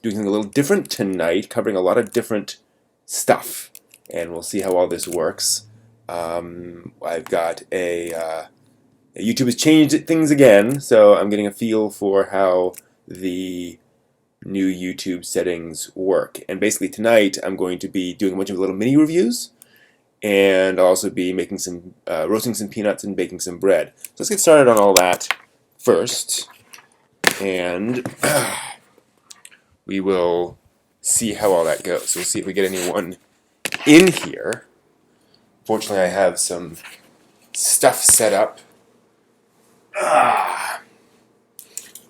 doing something a little different tonight, covering a lot of different stuff, and we'll see how all this works. I've got YouTube has changed things again, so I'm getting a feel for how the new YouTube settings work. And basically tonight I'm going to be doing a bunch of little mini reviews, and I'll also be making some roasting some peanuts and baking some bread. So let's get started on all that first, and we will see how all that goes. So we'll see if we get anyone in here. Fortunately, I have some stuff set up,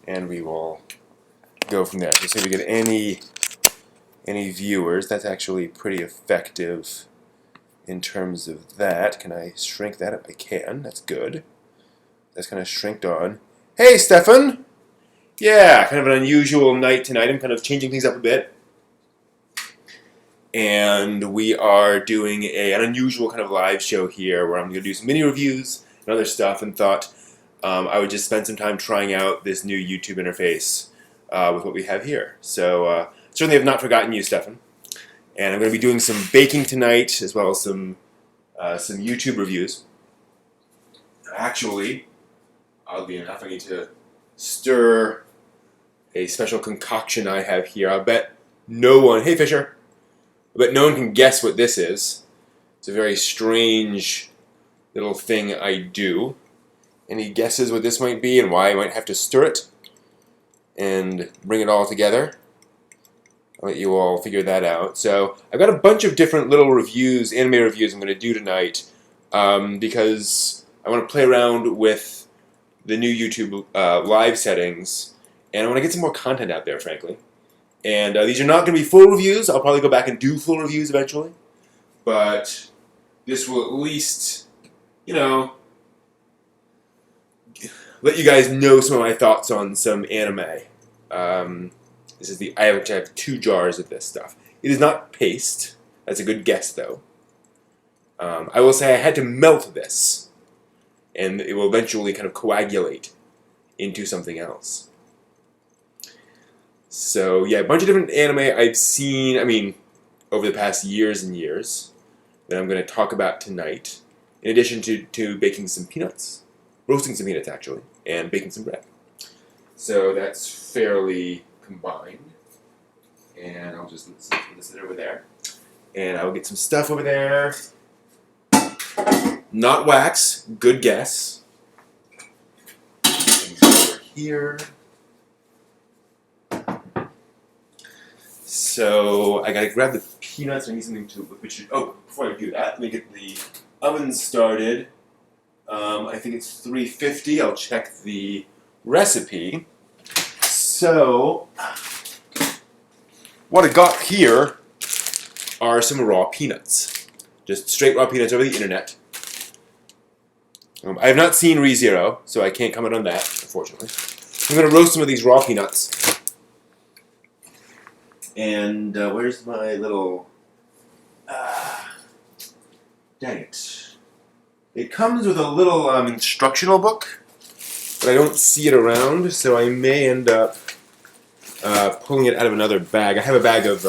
and we will go from there. So see if we get any viewers. That's actually pretty effective in terms of that. Can I shrink that up? I can. That's good. That's kind of shrinked on. Hey, Stefan! Yeah, kind of an unusual night tonight. I'm kind of changing things up a bit. And we are doing an unusual kind of live show here where I'm going to do some mini reviews and other stuff, and thought I would just spend some time trying out this new YouTube interface with what we have here. So certainly have not forgotten you, Stefan. And I'm going to be doing some baking tonight, as well as some YouTube reviews. Actually, oddly enough, I need to stir a special concoction I have here. I'll bet no one... Hey, Fisher! I bet no one can guess what this is. It's a very strange little thing I do. Any guesses what this might be and why I might have to stir it and bring it all together? I'll let you all figure that out. So I've got a bunch of different little reviews, anime reviews I'm going to do tonight, because I want to play around with the new YouTube live settings, and I want to get some more content out there, frankly. And these are not going to be full reviews. I'll probably go back and do full reviews eventually. But this will at least, you know, let you guys know some of my thoughts on some anime. This is I have 2 jars of this stuff. It is not paste. That's a good guess, though. I will say I had to melt this, and it will eventually kind of coagulate into something else. So yeah, a bunch of different anime I've seen, over the past years and years, that I'm going to talk about tonight, in addition to baking some peanuts, roasting some peanuts actually, and baking some bread. So that's fairly combined, and I'll just put this over there, and I'll get some stuff over there. Not wax, good guess. Over here. So I gotta grab the peanuts. I need something to which. Oh, before I do that, let me get the oven started. I think it's 350. I'll check the recipe. So what I got here are some raw peanuts, just straight raw peanuts over the internet. I have not seen ReZero, so I can't comment on that, unfortunately. I'm gonna roast some of these raw peanuts. And where's my little... dang it. It comes with a little instructional book, but I don't see it around, so I may end up pulling it out of another bag. I have a bag of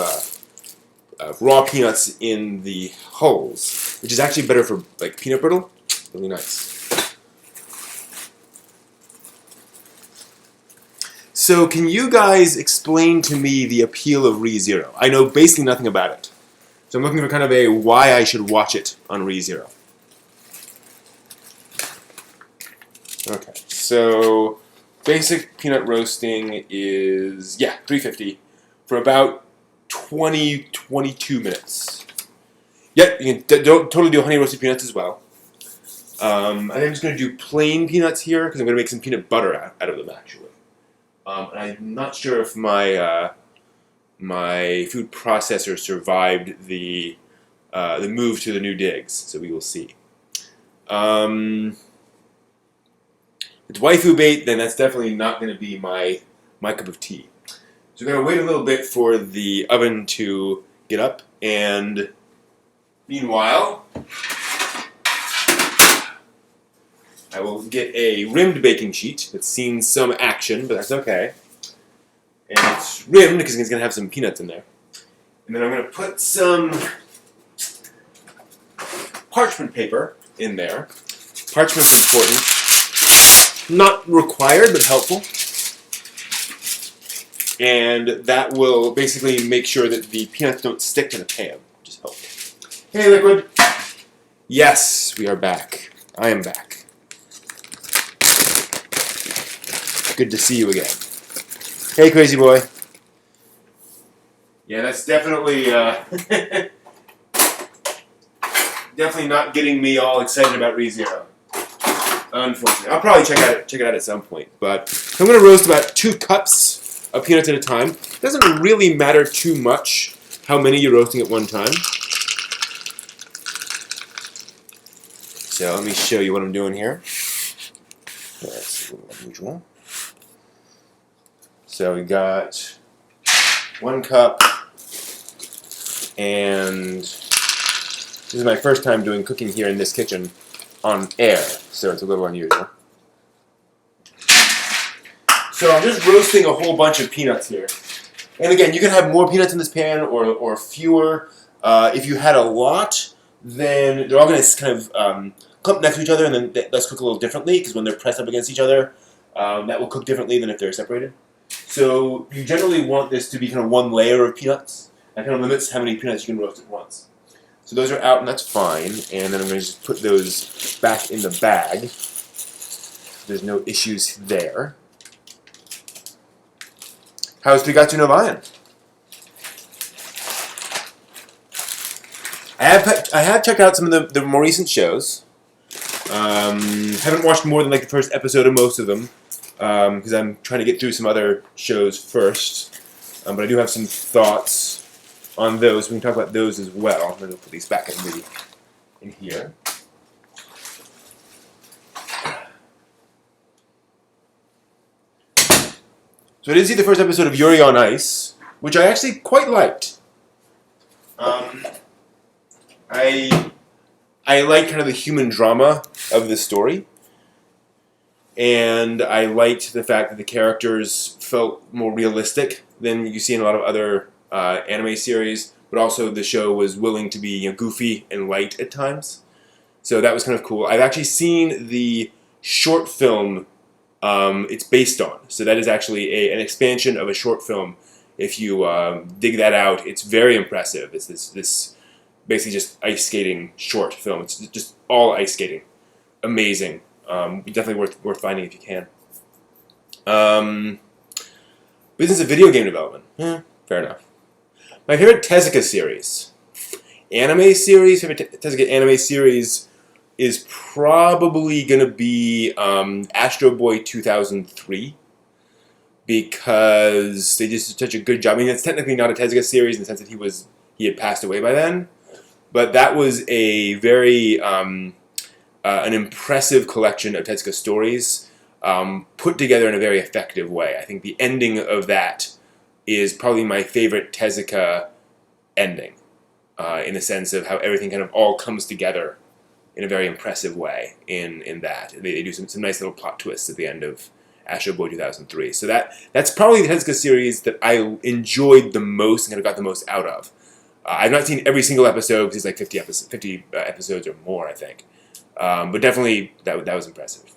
raw peanuts in the hulls, which is actually better for like peanut brittle. Really nice. So can you guys explain to me the appeal of ReZero? I know basically nothing about it. So I'm looking for kind of a why I should watch it on ReZero. Okay, so basic peanut roasting is, yeah, 350 for about 22 minutes. Yep, you can totally do honey roasted peanuts as well. I think I'm just going to do plain peanuts here because I'm going to make some peanut butter out of them, actually. And I'm not sure if my my food processor survived the move to the new digs, so we will see. If it's waifu bait, then that's definitely not going to be my cup of tea. So we're going to wait a little bit for the oven to get up, and meanwhile, I will get a rimmed baking sheet that's seen some action, but that's okay. And it's rimmed because it's going to have some peanuts in there. And then I'm going to put some parchment paper in there. Parchment's important. Not required, but helpful. And that will basically make sure that the peanuts don't stick to the pan, which is helpful. Hey, Liquid. Yes, we are back. I am back. Good to see you again. Hey, crazy boy. Yeah, that's definitely definitely not getting me all excited about ReZero. Unfortunately, I'll probably check it out at some point. But I'm going to roast about 2 cups of peanuts at a time. It doesn't really matter too much how many you're roasting at one time. So let me show you what I'm doing here. That's a little unusual. So we got 1 cup, and this is my first time doing cooking here in this kitchen on air, so it's a little unusual. So I'm just roasting a whole bunch of peanuts here. And again, you can have more peanuts in this pan or fewer. If you had a lot, then they're all going to kind of clump next to each other, and then let's cook a little differently, because when they're pressed up against each other, that will cook differently than if they're separated. So you generally want this to be kind of one layer of peanuts. That kind of limits how many peanuts you can roast at once. So those are out, and that's fine. And then I'm going to just put those back in the bag. There's no issues there. How's Pikachu no Lion? I have checked out some of the more recent shows. Haven't watched more than like the first episode of most of them, because I'm trying to get through some other shows first. But I do have some thoughts on those. We can talk about those as well. I'm going to put these back in here. So I did see the first episode of Yuri on Ice, which I actually quite liked. I like kind of the human drama of the story, and I liked the fact that the characters felt more realistic than you see in a lot of other anime series, but also the show was willing to be goofy and light at times. So that was kind of cool. I've actually seen the short film it's based on. So that is actually an expansion of a short film. If you dig that out, it's very impressive. It's this basically just ice skating short film. It's just all ice skating. Amazing. Definitely worth finding if you can. Business of video game development. Fair enough. My favorite Tezuka series. Favorite Tezuka anime series is probably going to be Astro Boy 2003, because they did such a good job. I mean, it's technically not a Tezuka series in the sense that he had passed away by then, but that was a very an impressive collection of Tezuka stories put together in a very effective way. I think the ending of that is probably my favorite Tezuka ending, in the sense of how everything kind of all comes together in a very impressive way in that. They do some nice little plot twists at the end of Astro Boy 2003. So that's probably the Tezuka series that I enjoyed the most and kind of got the most out of. I've not seen every single episode, because it's like 50 episodes or more, I think. But definitely, that was impressive.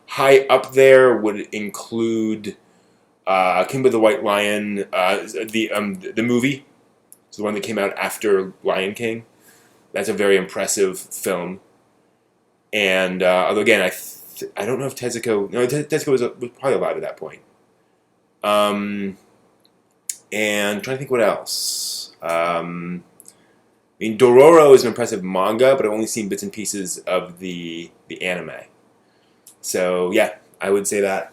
High up there would include Kimba the White Lion, the movie. It's the one that came out after Lion King. That's a very impressive film. And although again, I don't know if Tezuka was probably alive at that point. And I'm trying to think what else. I mean, Dororo is an impressive manga, but I've only seen bits and pieces of the anime. So yeah, I would say that.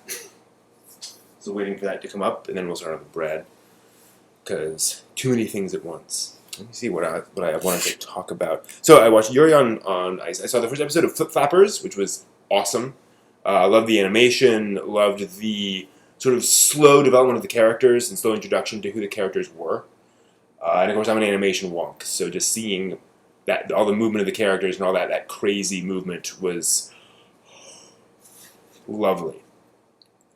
So waiting for that to come up, and then we'll start on the bread, because too many things at once. Let me see what I wanted to talk about. So I watched Yuri on Ice. I saw the first episode of Flip Flappers, which was awesome. I loved the animation, loved the sort of slow development of the characters and slow introduction to who the characters were. And of course, I'm an animation wonk, so just seeing that all the movement of the characters and all that crazy movement was lovely.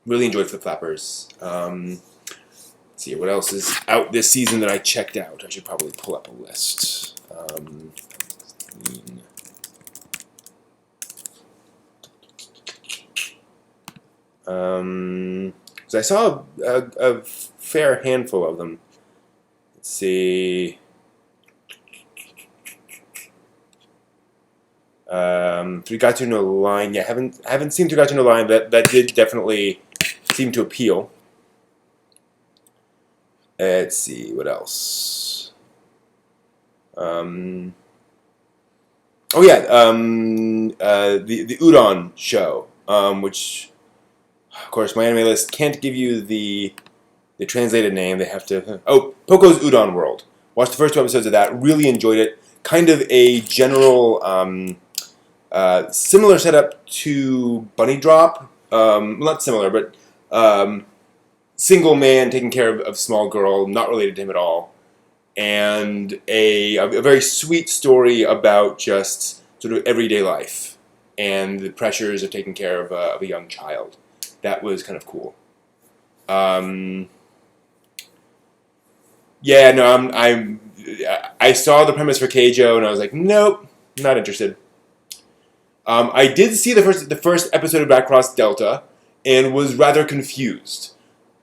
Really enjoyed Flip Flappers. Let's see, what else is out this season that I checked out? I should probably pull up a list. So I saw a fair handful of them. Let's see. Three Got No Line. Yeah, I haven't seen Three Got No Line. That did definitely seem to appeal. Let's see, what else? Oh yeah, the Udon show, which, of course, my anime list can't give you the translated name. They have to. Oh, Poco's Udon World. Watched the first 2 episodes of that. Really enjoyed it. Kind of a general, similar setup to Bunny Drop. Not similar, but single man taking care of small girl, not related to him at all, and a very sweet story about just sort of everyday life and the pressures of taking care of a young child. That was kind of cool. Yeah, no, I saw the premise for Keijo and I was like, nope, not interested. I did see the first episode of Back Cross Delta and was rather confused.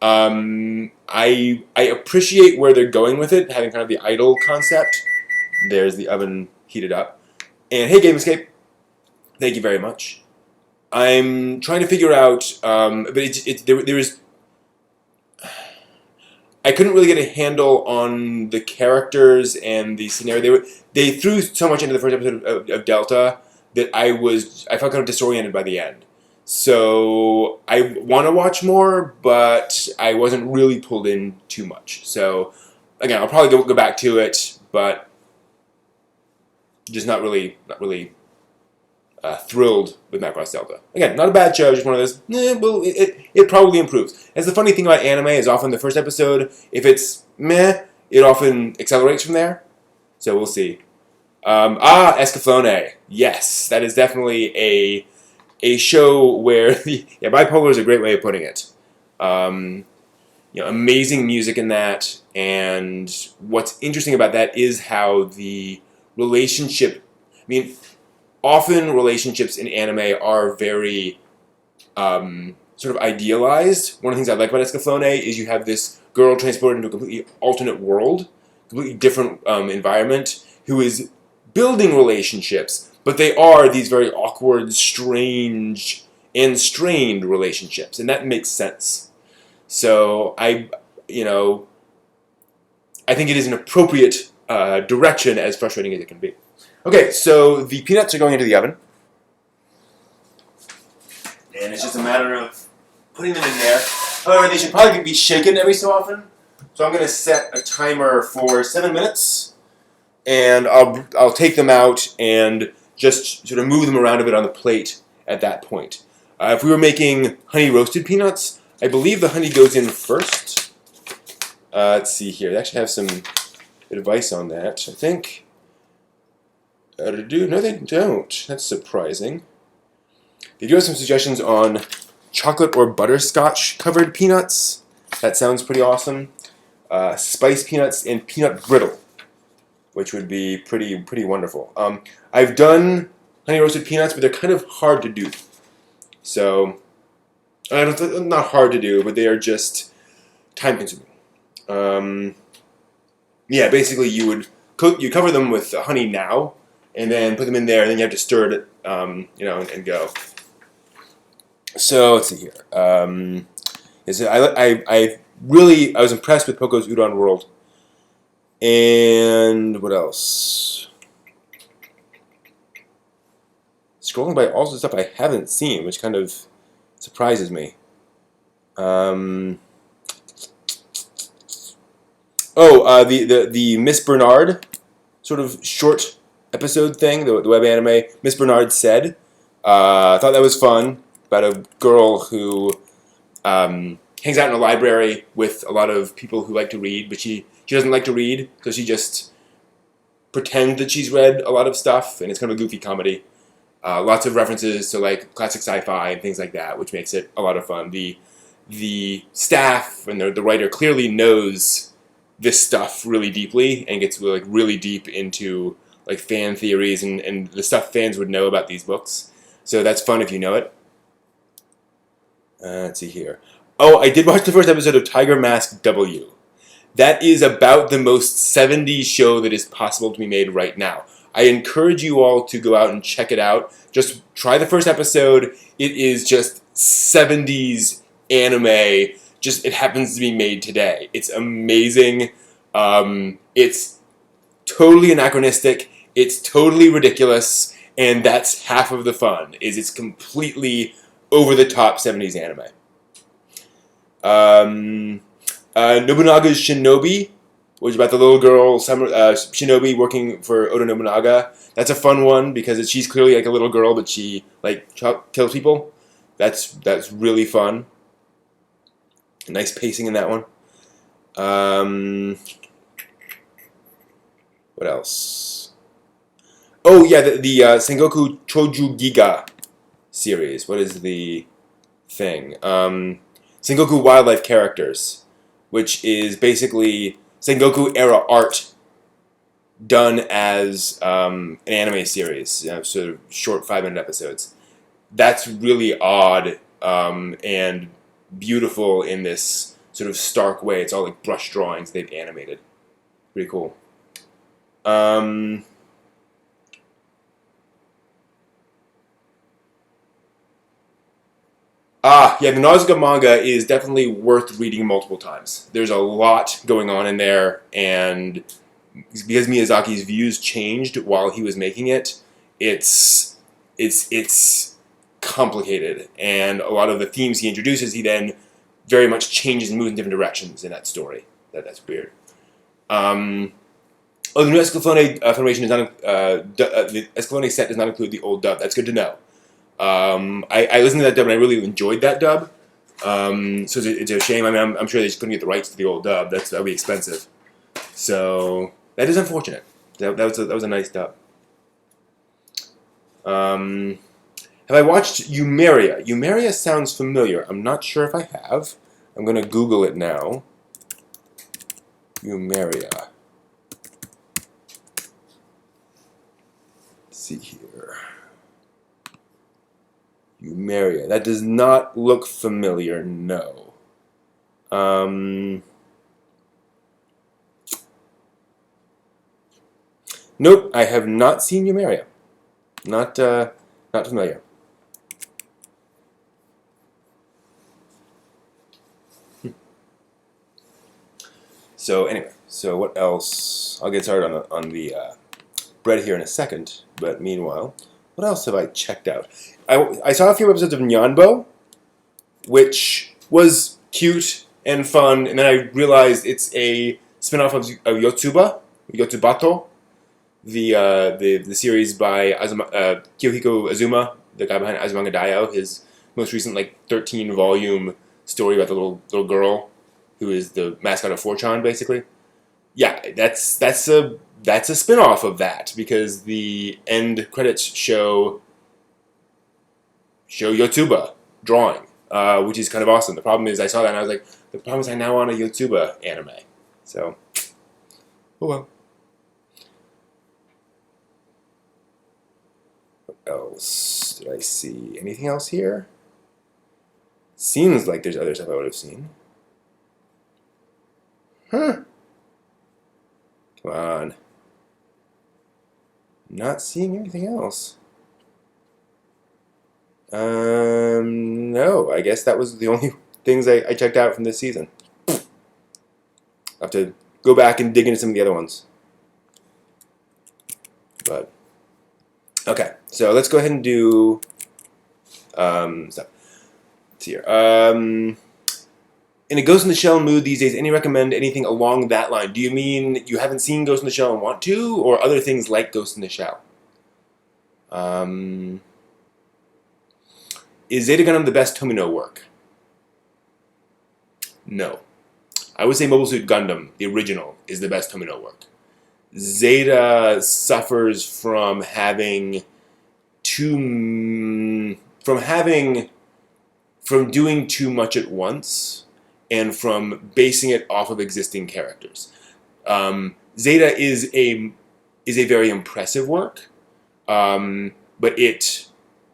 I appreciate where they're going with it, having kind of the idol concept. There's the oven heated up. And hey, Game Escape, thank you very much. I'm trying to figure out, but there was. I couldn't really get a handle on the characters and the scenario. They threw so much into the first episode of Delta that I felt kind of disoriented by the end. So I want to watch more, but I wasn't really pulled in too much. So again, I'll probably go back to it, but just not really thrilled with Macross Delta. Again, not a bad show, just one of those. Well, it probably improves. That's the funny thing about anime is often the first episode, if it's meh, it often accelerates from there. So we'll see. Escaflowne. Yes, that is definitely a show where bipolar is a great way of putting it. Amazing music in that, and what's interesting about that is how the relationship. I mean, often relationships in anime are very sort of idealized. One of the things I like about Escaflowne is you have this girl transported into a completely alternate world, completely different environment, who is building relationships, but they are these very awkward, strange, and strained relationships, and that makes sense. So I think it is an appropriate direction, as frustrating as it can be. Okay, so the peanuts are going into the oven, and it's just a matter of putting them in there. However, they should probably be shaken every so often. So I'm going to set a timer for 7 minutes, and I'll take them out and just sort of move them around a bit on the plate at that point. If we were making honey roasted peanuts, I believe the honey goes in first. Let's see here. They actually have some advice on that, I think. No, they don't. That's surprising. They do have some suggestions on chocolate or butterscotch covered peanuts. That sounds pretty awesome. Spice peanuts and peanut brittle, which would be pretty wonderful. I've done honey roasted peanuts, but they're kind of hard to do. So, not hard to do, but they are just time consuming. Basically you cover them with honey now, and then put them in there, and then you have to stir it, and go. So let's see here. I was impressed with Poco's Udon World. And what else? Scrolling by all the stuff I haven't seen, which kind of surprises me. The Miss Bernard sort of short episode thing, the web anime, Miss Bernard Said. I thought that was fun, about a girl who hangs out in a library with a lot of people who like to read, but she doesn't like to read, so she just pretends that she's read a lot of stuff, and it's kind of a goofy comedy. Lots of references to like classic sci-fi and things like that, which makes it a lot of fun. The the staff and the writer clearly knows this stuff really deeply and gets like really deep into like fan theories and the stuff fans would know about these books. So that's fun if you know it. Let's see here. Oh, I did watch the first episode of Tiger Mask W. That is about the most 70s show that is possible to be made right now. I encourage you all to go out and check it out. Just try the first episode. It is just 70s anime. Just it happens to be made today. It's amazing. It's totally anachronistic. It's totally ridiculous, and that's half of the fun. Is it's completely over the top 70s anime. Nobunaga's Shinobi, which is about the little girl Shinobi working for Oda Nobunaga. That's a fun one because she's clearly like a little girl, but she like kills people. That's really fun. Nice pacing in that one. What else? Oh yeah, the Sengoku Choju Giga series. What is the thing? Sengoku Wildlife Characters, which is basically Sengoku era art done as an anime series, sort of short 5-minute episodes. That's really odd and beautiful in this sort of stark way. It's all like brush drawings they've animated. Pretty cool. Yeah, the Nausicaa manga is definitely worth reading multiple times. There's a lot going on in there, and because Miyazaki's views changed while he was making it, it's complicated, and a lot of the themes he introduces, he then very much changes and moves in different directions in that story. That's weird. The new Escalafone Federation is not the Escalafone set does not include the old dub. That's good to know. I listened to that dub and I really enjoyed that dub. So it's a shame. I mean, I'm sure they just couldn't get the rights to the old dub. That would be expensive. So that is unfortunate. That was a nice dub. Have I watched Eumeria? Eumeria sounds familiar. I'm not sure if I have. I'm going to Google it now. Eumeria. Let's see here. Eumeria. That does not look familiar, no. Nope, I have not seen Eumeria. Not familiar. So anyway, so what else? I'll get started on the bread here in a second, but meanwhile, what else have I checked out? I saw a few episodes of Nyanbo, which was cute and fun, and then I realized it's a spin-off of Yotsubato, the series by Kiyohiko Azuma, the guy behind Azumanga Daioh, his most recent like 13-volume story about the little girl who is the mascot of 4chan, basically. Yeah, that's a spin-off of that because the end credits show Yotsuba drawing, which is kind of awesome. The problem is I saw that and I was like, the problem is I now want a Yotsuba anime. So, oh well. What else did I see? Anything else here? Seems like there's other stuff I would have seen. Huh. Come on. Not seeing anything else. No, I guess that was the only things I checked out from this season. I'll have to go back and dig into some of the other ones. But, okay, so let's go ahead and do stuff. Let's see here. In a Ghost in the Shell mood these days, any recommend anything along that line? Do you mean you haven't seen Ghost in the Shell and want to, or other things like Ghost in the Shell? Is Zeta Gundam the best Tomino work? No. I would say Mobile Suit Gundam, the original, is the best Tomino work. Zeta suffers from having from doing too much at once and from basing it off of existing characters. Zeta is a very impressive work, but it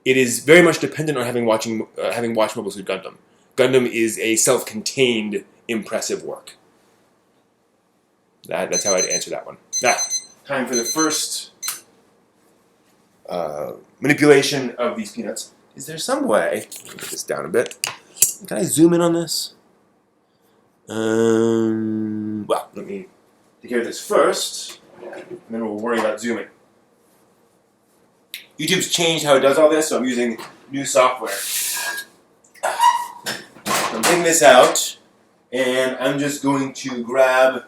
is very much dependent on having watched Mobile Suit Gundam. Gundam is a self-contained impressive work. That's how I'd answer that one. Now, time for the first manipulation of these peanuts. Is there some way? Let me get this down a bit. Can I zoom in on this? Well, let me take care of this first, and then we'll worry about zooming. YouTube's changed how it does all this, so I'm using new software. I'm taking this out, and I'm just going to grab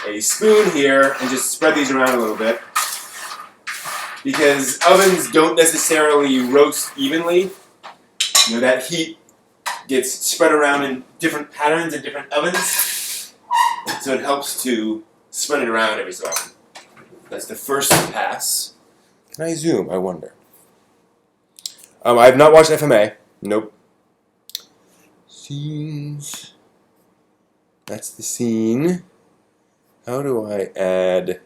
a spoon here and just spread these around a little bit. Because ovens don't necessarily roast evenly. You know, that heat gets spread around in different patterns in different ovens. So it helps to spread it around every so often. That's the first pass. Can I zoom? I wonder. I have not watched FMA. Nope. Scenes. That's the scene. How do I add...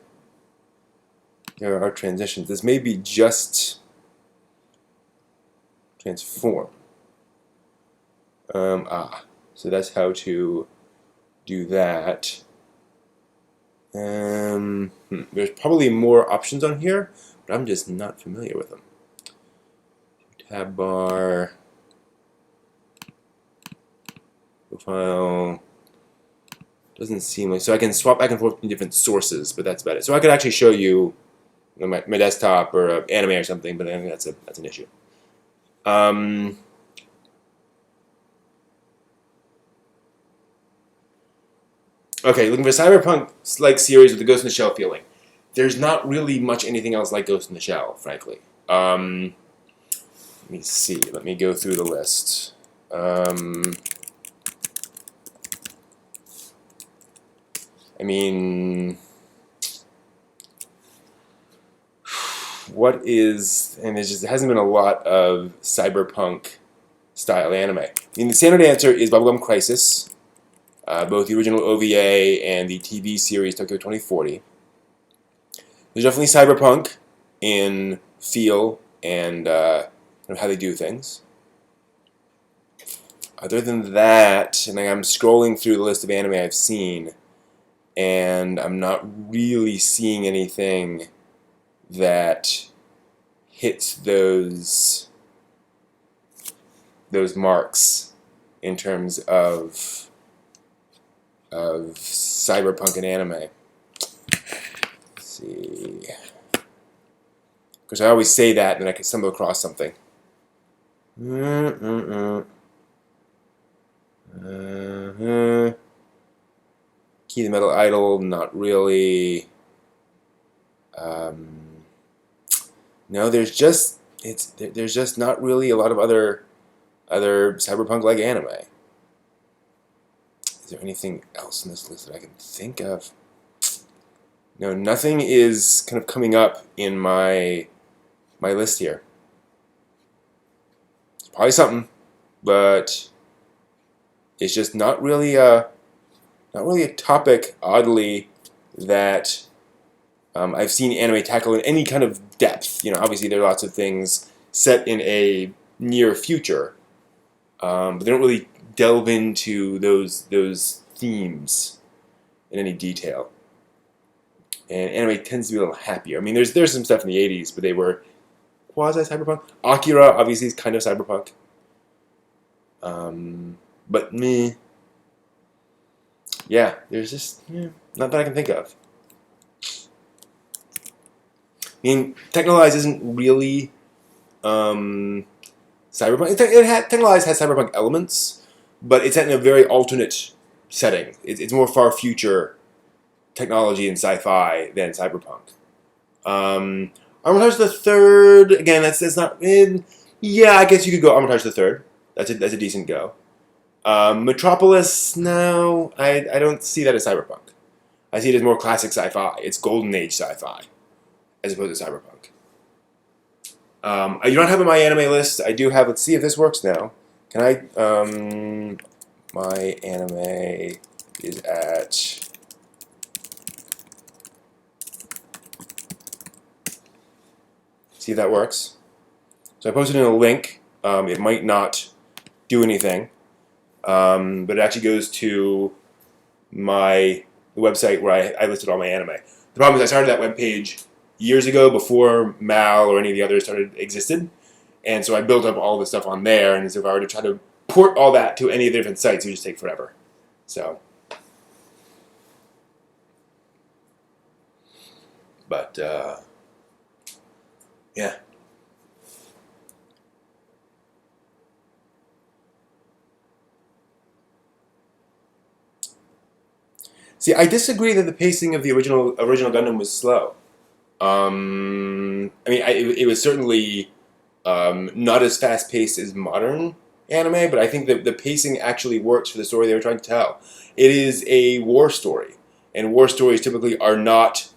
There are transitions. This may be just transform. So that's how to do that. There's probably more options on here, but I'm just not familiar with them. Tab bar, profile. Doesn't seem like, so I can swap back and forth between different sources, but that's about it. So I could actually show you my desktop or an anime or something, but I think that's an issue. Okay, looking for a cyberpunk-like series with the Ghost in the Shell feeling. There's not really much anything else like Ghost in the Shell, frankly. Let me see. Let me go through the list. I mean, what is, and there hasn't been a lot of cyberpunk-style anime. I mean, the standard answer is Bubblegum Crisis, both the original OVA and the TV series Tokyo 2040. There's definitely cyberpunk in feel and how they do things. Other than that, and I'm scrolling through the list of anime I've seen, and I'm not really seeing anything that hits those marks in terms of cyberpunk and anime. Let's see. Because I always say that, and then I can stumble across something. Key the Metal Idol, not really. No, there's just not really a lot of other cyberpunk-like anime. Is there anything else in this list that I can think of? No, nothing is kind of coming up in my list here. It's probably something, but it's just not really a topic, oddly, that I've seen anime tackle in any kind of depth. You know, obviously there are lots of things set in a near future, but they don't really delve into those themes in any detail. And anime tends to be a little happier. I mean, there's some stuff in the 80s, but they were quasi-cyberpunk. Akira, obviously, is kind of cyberpunk. But meh. Yeah, there's just not that I can think of. I mean, Technolize isn't really cyberpunk. Technolize has cyberpunk elements, but it's set in a very alternate setting. It's more far future technology and sci-fi than cyberpunk. Armitage the Third, again, that's not. Yeah, I guess you could go Armitage the Third. That's a decent go. Metropolis, no, I don't see that as cyberpunk. I see it as more classic sci-fi. It's golden age sci-fi, as opposed to cyberpunk. I don't have it on my anime list. I do have. Let's see if this works now. Can I? My anime is at. See if that works. So I posted in a link. It might not do anything, but it actually goes to my website where I listed all my anime. The problem is I started that webpage years ago before Mal or any of the others existed, and so I built up all the stuff on there. And so if I were to try to port all that to any of the different sites, it would just take forever. So, but yeah. See, I disagree that the pacing of the original Gundam was slow. I mean, it was certainly not as fast paced as modern anime, but I think that the pacing actually works for the story they were trying to tell. It is a war story, and war stories typically are not,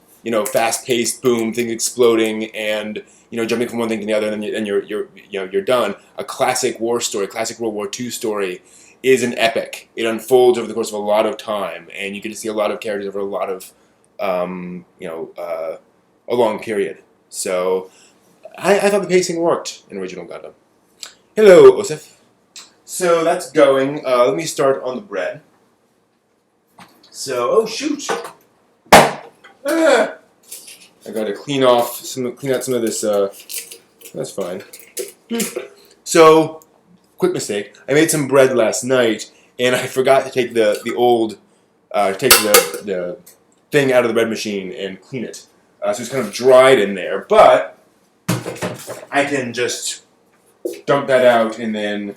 fast paced, boom, things exploding, and jumping from one thing to the other, and then you're done. A classic war story, classic World War II story, is an epic. It unfolds over the course of a lot of time, and you get to see a lot of characters over a lot of, a long period. So, I thought the pacing worked in Original Gundam. Hello, Osif. So that's going. Let me start on the bread. So, oh shoot! Ah! I got to clean out some of this. That's fine. So, quick mistake. I made some bread last night, and I forgot to take the thing out of the bread machine and clean it. So it's kind of dried in there, but I can just dump that out and then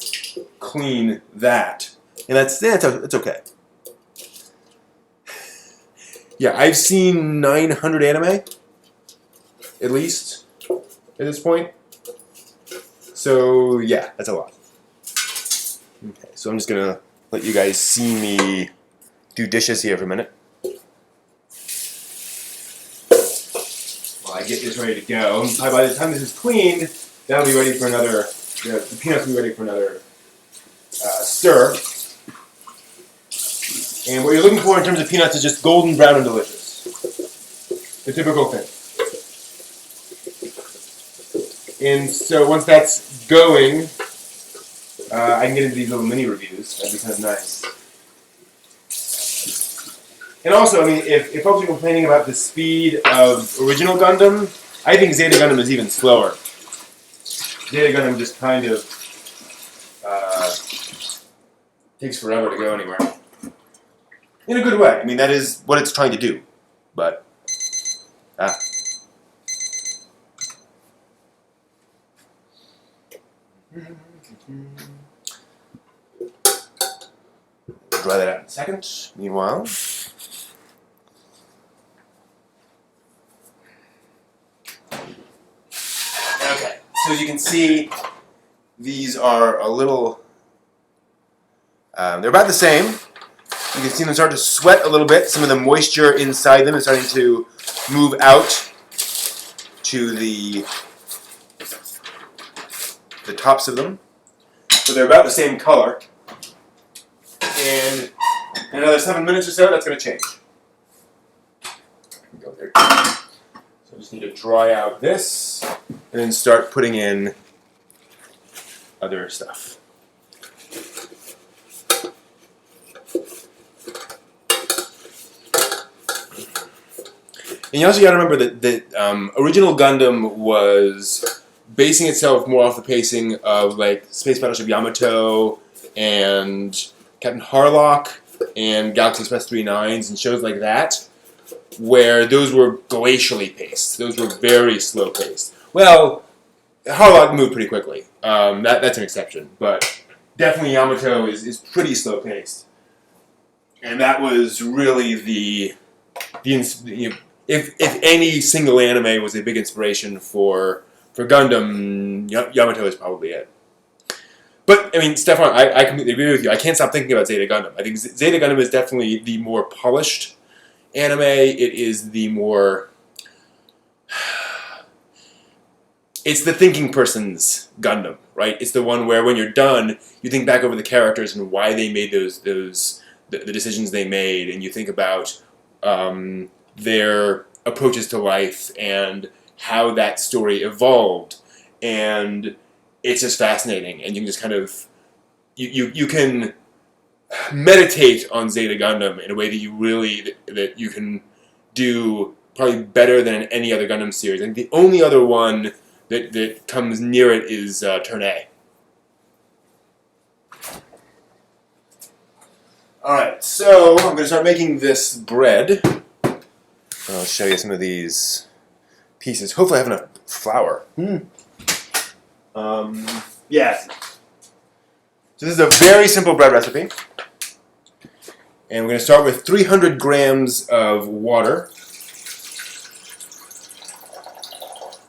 clean that, and it's okay. Yeah, I've seen 900 anime, at least, at this point. So yeah, that's a lot. Okay, so I'm just gonna let you guys see me do dishes here for a minute. While I get this ready to go. By the time this is cleaned, that'll be ready for another. The peanuts will be ready for another stir. And what you're looking for in terms of peanuts is just golden brown and delicious. The typical thing. And so once that's going, I can get into these little mini reviews. That'd be kind of nice. And also, I mean, if folks are complaining about the speed of original Gundam, I think Zeta Gundam is even slower. Zeta Gundam just kind of takes forever to go anywhere. In a good way. I mean, that is what it's trying to do. But, dry that out in a second. Meanwhile, okay. So as you can see, these are a little. They're about the same. You can see them start to sweat a little bit. Some of the moisture inside them is starting to move out to the tops of them. So they're about the same color. And in another 7 minutes or so, that's going to change. Go there. So I just need to dry out this and then start putting in other stuff. And you also got to remember that original Gundam was basing itself more off the pacing of like Space Battleship Yamato and Captain Harlock and Galaxy Express 39s and shows like that, where those were glacially paced. Those were very slow paced. Well, Harlock moved pretty quickly. That's an exception, but definitely Yamato is pretty slow paced. And that was really if any single anime was a big inspiration for Gundam, Yamato is probably it. But, I mean, Stefan, I completely agree with you. I can't stop thinking about Zeta Gundam. I think Zeta Gundam is definitely the more polished anime. It is the more... it's the thinking person's Gundam, right? It's the one where when you're done, you think back over the characters and why they made the decisions they made, and you think about their approaches to life and how that story evolved, and it's just fascinating. And you can just kind of you can meditate on Zeta Gundam in a way that you can do probably better than in any other Gundam series. I think the only other one that comes near it is Turn A. Alright, so I'm going to start making this bread. I'll show you some of these pieces. Hopefully I have enough flour. Yeah. So this is a very simple bread recipe. And we're going to start with 300 grams of water.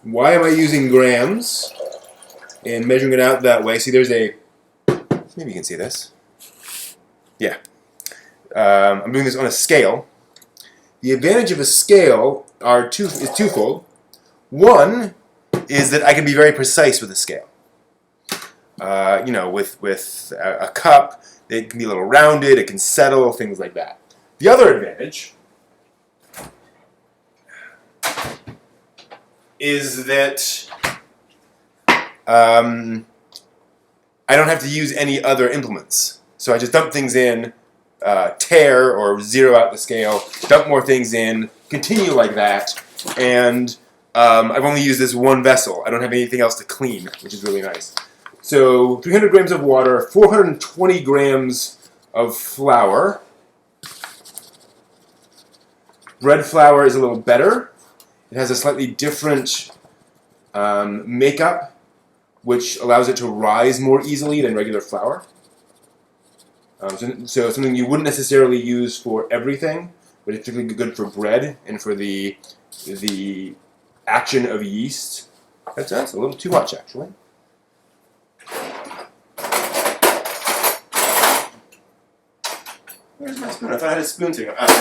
Why am I using grams and measuring it out that way? See, there's maybe you can see this. Yeah. I'm doing this on a scale. The advantage of a scale is twofold. One is that I can be very precise with a scale. With a cup, it can be a little rounded, it can settle, things like that. The other advantage is that I don't have to use any other implements. So I just dump things in, tear or zero out the scale, dump more things in, continue like that, and I've only used this one vessel. I don't have anything else to clean, which is really nice. So 300 grams of water, 420 grams of flour. Bread flour is a little better. It has a slightly different makeup, which allows it to rise more easily than regular flour. So something you wouldn't necessarily use for everything, but it's particularly good for bread and for the action of yeast. That's a little too much, actually. Where's my spoon? I thought I had a spoon sitting up. There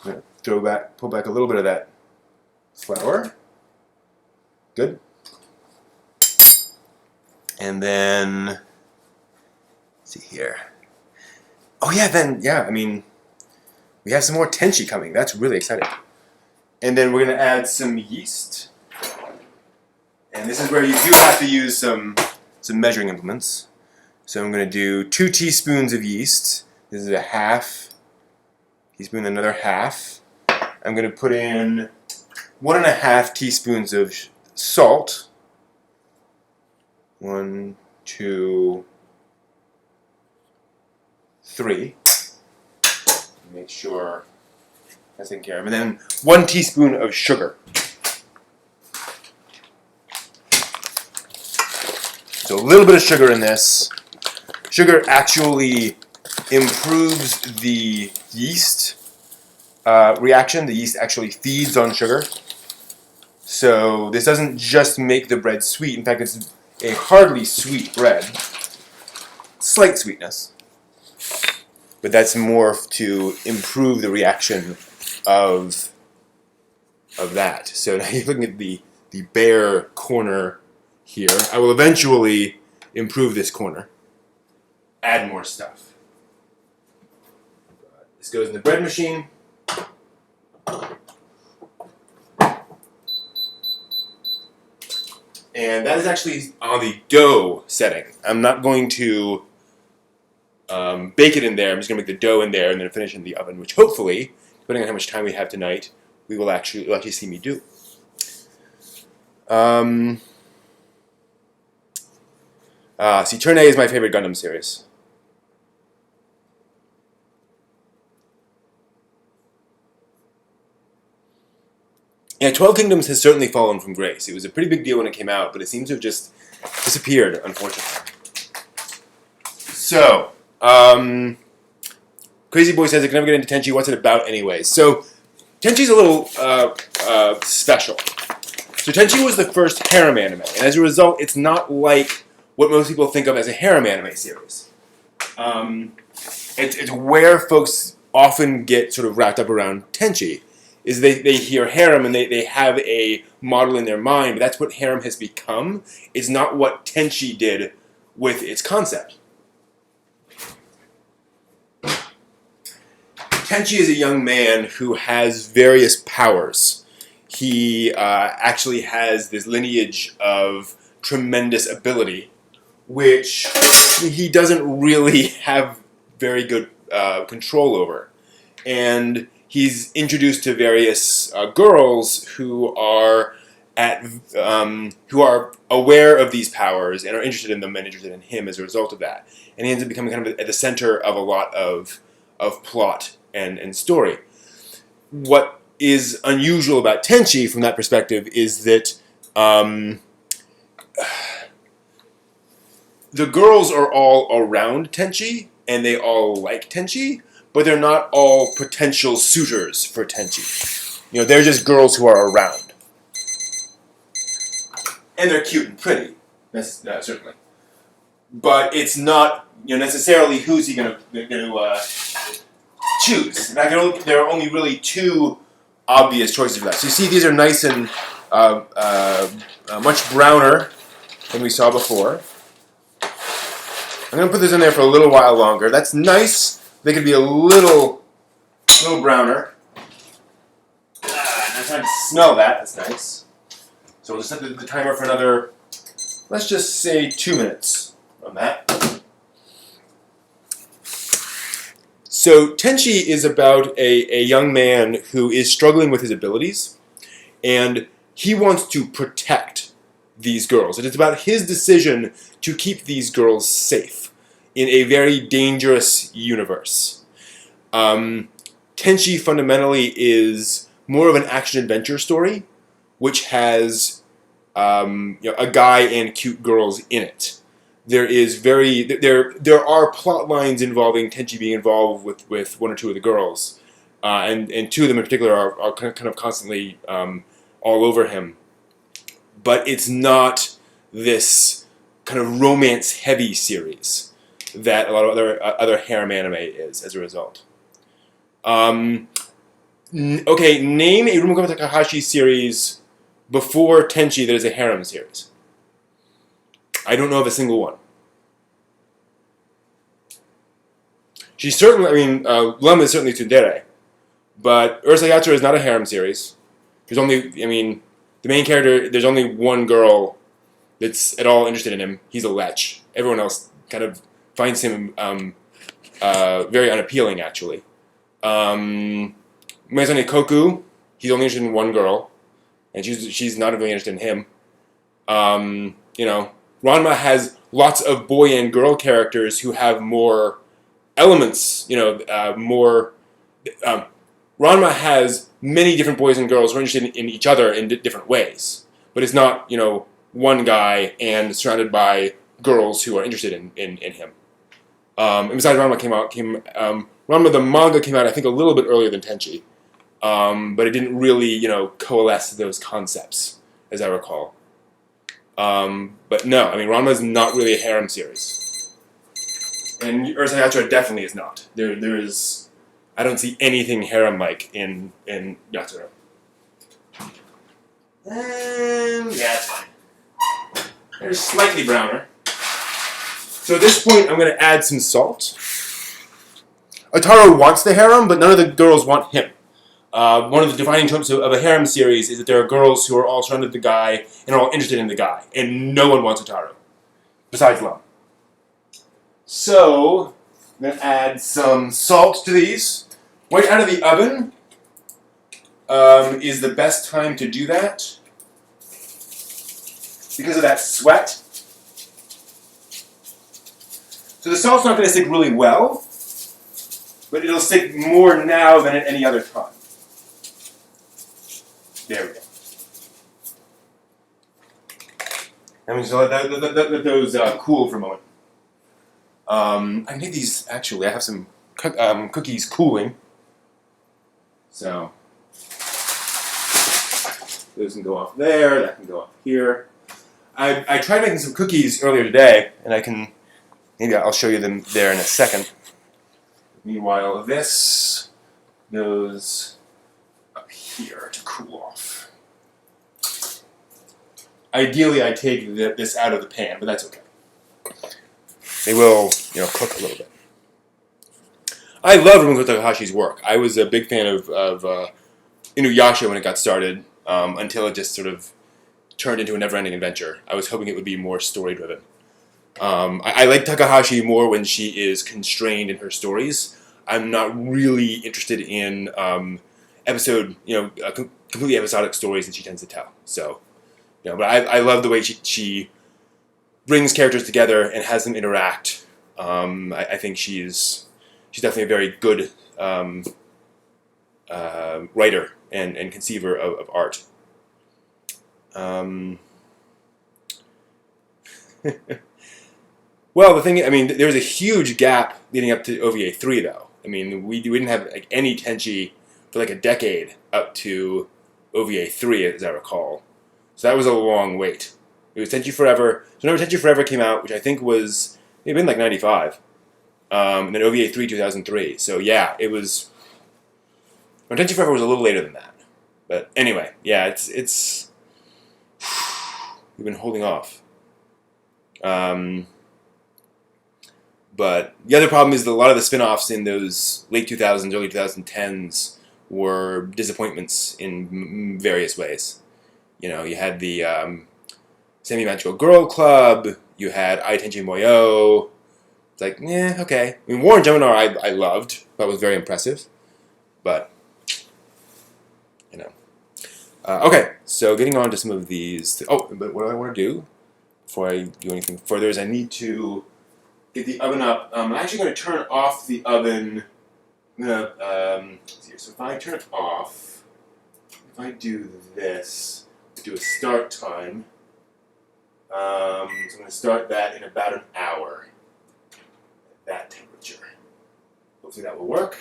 we go. I'm going to pull back a little bit of that flour. Good. And then, let's see here. Oh yeah, I mean, we have some more tenchi coming. That's really exciting. And then we're going to add some yeast. And this is where you do have to use some measuring implements. So I'm going to do 2 teaspoons of yeast. This is a half teaspoon, another half. I'm going to put in 1.5 teaspoons of salt. 1, 2, 3. Make sure that's taken care of. And then 1 teaspoon of sugar. So a little bit of sugar in this. Sugar actually improves the yeast reaction. The yeast actually feeds on sugar. So this doesn't just make the bread sweet. In fact, it's a hardly sweet bread. Slight sweetness. But that's more to improve the reaction of that. So now you're looking at the bare corner here. I will eventually improve this corner. Add more stuff. This goes in the bread machine. And that is actually on the dough setting. I'm not going to bake it in there. I'm just going to make the dough in there and then finish in the oven, which hopefully, depending on how much time we have tonight, you'll actually see me do. See, Turn A is my favorite Gundam series. Yeah, 12 Kingdoms has certainly fallen from grace. It was a pretty big deal when it came out, but it seems to have just disappeared, unfortunately. So, Crazy Boy says, I can never get into Tenchi. What's it about anyways? So, Tenchi's a little special. So, Tenchi was the first harem anime, and as a result, it's not like what most people think of as a harem anime series. It's where folks often get sort of wrapped up around Tenchi. Is they hear harem and they have a model in their mind, but that's what harem has become. It's not what tenchi did with its concept. Tenchi is a young man who has various powers. He actually has this lineage of tremendous ability, which he doesn't really have very good control over. And he's introduced to various girls who are aware of these powers and are interested in them and interested in him as a result of that. And he ends up becoming kind of at the center of a lot of plot and story. What is unusual about tenchi from that perspective is that the girls are all around tenchi and they all like tenchi, but they're not all potential suitors for tenchi. You know, they're just girls who are around. And they're cute and pretty, certainly. But it's not, necessarily who's he going to choose. In fact, there are only really two obvious choices for that. So you see, these are nice and much browner than we saw before. I'm going to put this in there for a little while longer. That's nice. They could be a little browner. I'm trying to smell that. That's nice. So we'll just set the timer for another, let's just say 2 minutes on that. So tenchi is about a young man who is struggling with his abilities, and he wants to protect these girls. And it's about his decision to keep these girls safe in a very dangerous universe. Tenchi fundamentally is more of an action-adventure story, which has a guy and cute girls in it. There are plot lines involving tenchi being involved with one or two of the girls, and two of them in particular are kind of constantly all over him. But it's not this kind of romance-heavy series that a lot of other harem anime is as a result. Okay, name a Rumiko Takahashi series before tenchi that is a harem series. I don't know of a single one. She's certainly, Lum is certainly tsundere, but Ursa Yatsura is not a harem series. There's only, the main character, there's only one girl that's at all interested in him. He's a lech. Everyone else kind of finds him very unappealing, actually. Maizane Koku, he's only interested in one girl, and she's not really interested in him. Ranma has lots of boy and girl characters who have more elements, Ranma has many different boys and girls who are interested in each other in different ways. But it's not, one guy and surrounded by girls who are interested in him. And besides, Ranma the manga came out, I think, a little bit earlier than tenchi. But it didn't really, coalesce those concepts, as I recall. But no, Ranma is not really a harem series. And Ursa Yatsura definitely is not. There is, I don't see anything harem-like in Yatsura. And yeah, it's fine. They're slightly browner. So at this point, I'm going to add some salt. Otaro wants the harem, but none of the girls want him. One of the defining tropes of a harem series is that there are girls who are all surrounded with the guy and are all interested in the guy, and no one wants Otaro, besides Lum. So, I'm going to add some salt to these. Right out of the oven is the best time to do that because of that sweat. So the salt's not going to stick really well, but it'll stick more now than at any other time. There we go. I'm just going to let those cool for a moment. I made these, actually, I have some cookies cooling. So, those can go off there, that can go off here. I tried making some cookies earlier today, and maybe I'll show you them there in a second. Meanwhile, this goes up here to cool off. Ideally, I take this out of the pan, but that's okay. They will, cook a little bit. I love Rumiko Takahashi's work. I was a big fan of Inuyasha when it got started, until it just sort of turned into a never-ending adventure. I was hoping it would be more story-driven. I like Takahashi more when she is constrained in her stories. I'm not really interested in completely episodic stories that she tends to tell. So, but I love the way she brings characters together and has them interact. I think she's definitely a very good writer and conceiver of art. Well, the thing, there was a huge gap leading up to OVA 3, though. We didn't have any Tenchi for a decade up to OVA 3, as I recall. So that was a long wait. It was Tenchi Forever. So whenever Tenchi Forever came out, which I think was, it had been 95, and then OVA 3, 2003. So yeah, it was, Tenchi Forever was a little later than that. But anyway, yeah, it's we've been holding off. But the other problem is that a lot of the spin-offs in those late 2000s, early 2010s were disappointments in various ways. You had the Semi-Magical Girl Club, you had Ai Tenchi Moyo. It's okay. War and Geminar I loved. That was very impressive. But, okay, so getting on to some of these. But what I want to do before I do anything further is I need to get the oven up. I'm actually going to turn off the oven. I'm going to, so if I turn it off, if I do this, do a start time. So I'm going to start that in about an hour at that temperature. Hopefully that will work.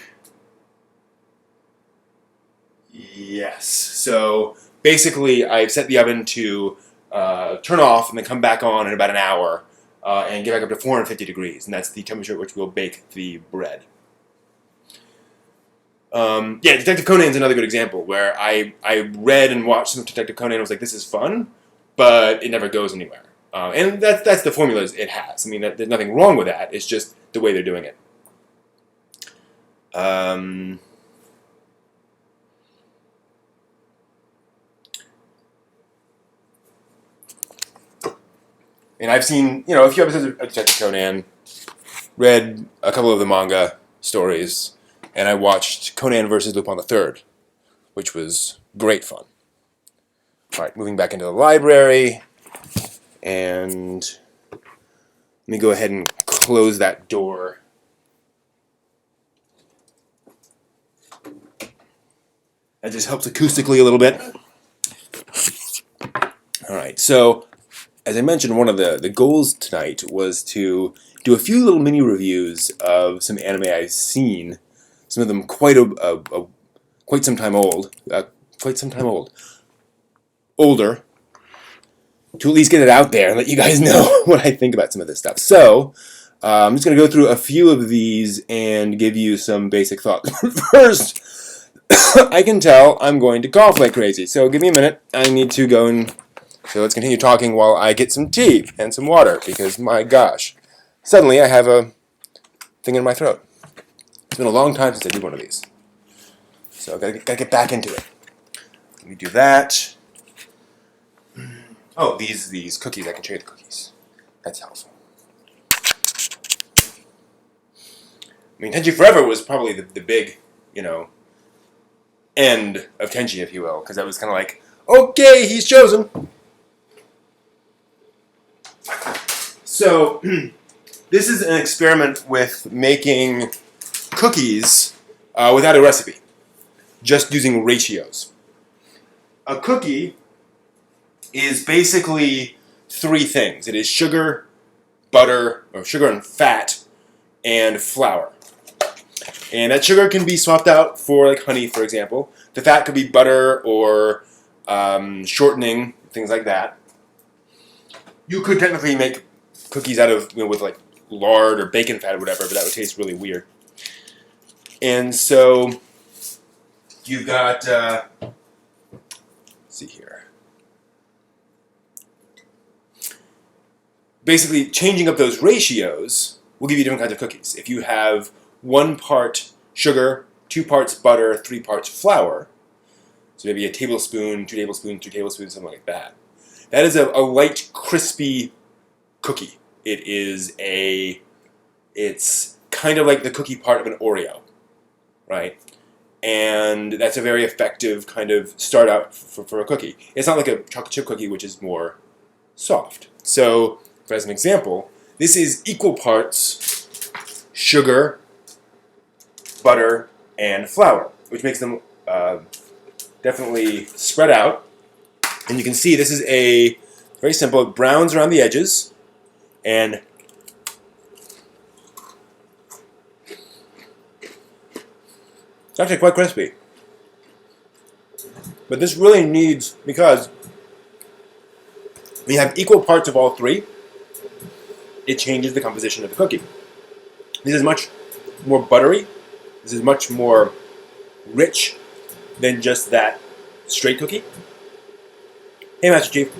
Yes. So basically, I've set the oven to turn off and then come back on in about an hour and get back up to 450 degrees, and that's the temperature at which we'll bake the bread. Detective Conan's another good example where I read and watched some Detective Conan and was like, this is fun, but it never goes anywhere. And that's the formula it has. There's nothing wrong with that. It's just the way they're doing it. And I've seen, a few episodes of Detective Conan, read a couple of the manga stories, and I watched Conan vs. Lupin III, which was great fun. All right, moving back into the library, and let me go ahead and close that door. That just helps acoustically a little bit. All right, so as I mentioned, one of the goals tonight was to do a few little mini reviews of some anime I've seen. Some of them quite some time old. Older. To at least get it out there and let you guys know what I think about some of this stuff. So, I'm just going to go through a few of these and give you some basic thoughts. First, I can tell I'm going to cough like crazy. So give me a minute. I need to go and... So let's continue talking while I get some tea and some water, because my gosh, suddenly I have a thing in my throat. It's been a long time since I did one of these. So I've got to get back into it. Let me do that. Oh, these cookies, I can show you the cookies. That's helpful. Tenchi Forever was probably the big, end of Tenchi, if you will, because that was kind of like, okay, he's chosen. So, this is an experiment with making cookies without a recipe, just using ratios. A cookie is basically three things. It is sugar, butter, or sugar and fat, and flour. And that sugar can be swapped out for honey, for example. The fat could be butter or shortening, things like that. You could technically make cookies out of, with lard or bacon fat or whatever, but that would taste really weird. And so you've got, let's see here. basically changing up those ratios will give you different kinds of cookies. If you have 1 part sugar, 2 parts butter, 3 parts flour, so maybe a tablespoon, 2 tablespoons, 3 tablespoons, something like that. That is a light, crispy cookie. It's kind of like the cookie part of an Oreo, right? And that's a very effective kind of start out for a cookie. It's not like a chocolate chip cookie, which is more soft. So, as an example, this is equal parts sugar, butter, and flour, which makes them definitely spread out. And you can see this is a very simple, it browns around the edges, and it's actually quite crispy. But this really needs, because when you have equal parts of all 3, it changes the composition of the cookie. This is much more buttery. This is much more rich than just that straight cookie. Hey, Master Chief.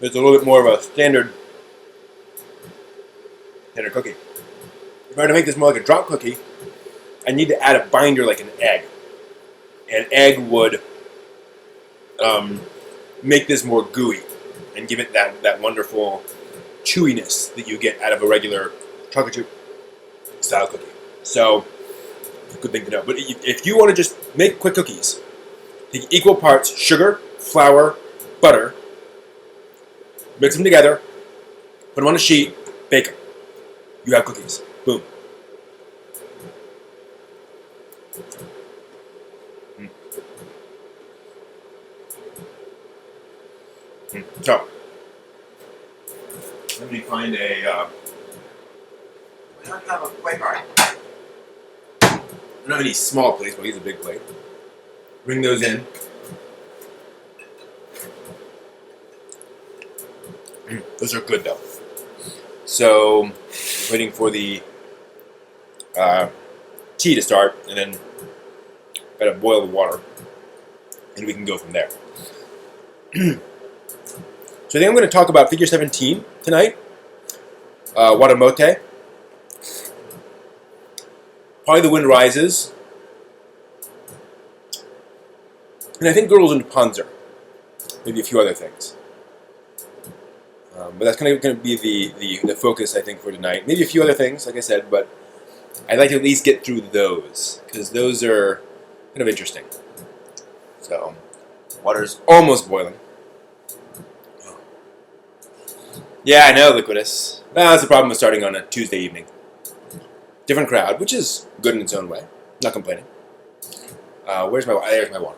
It's a little bit more of a standard cookie. If I were to make this more like a drop cookie, I need to add a binder like an egg. An egg would make this more gooey and give it that wonderful chewiness that you get out of a regular chocolate chip style cookie. So, good thing to know. But if you want to just make quick cookies, take equal parts sugar, flour, butter, mix them together, put them on a sheet, bake them. You have cookies. Boom. So, let me find a. We don't have a plate, all right? I don't have any small plates, but I'll use a big plate. Bring those in. Those are good though. So, waiting for the tea to start, and then gotta boil the water, and we can go from there. So I think I'm going to talk about Figure 17 tonight. WATAMOTE. Probably The Wind Rises. And I think Girls into Panzer. Maybe a few other things. But that's kind of going to be the focus, I think, for tonight. Maybe a few other things, like I said, but I'd like to at least get through those, because those are kind of interesting. So, water's almost boiling. Yeah, I know, Liquidus. That's the problem with starting on a Tuesday evening. Different crowd, which is good in its own way. Not complaining. There's my water.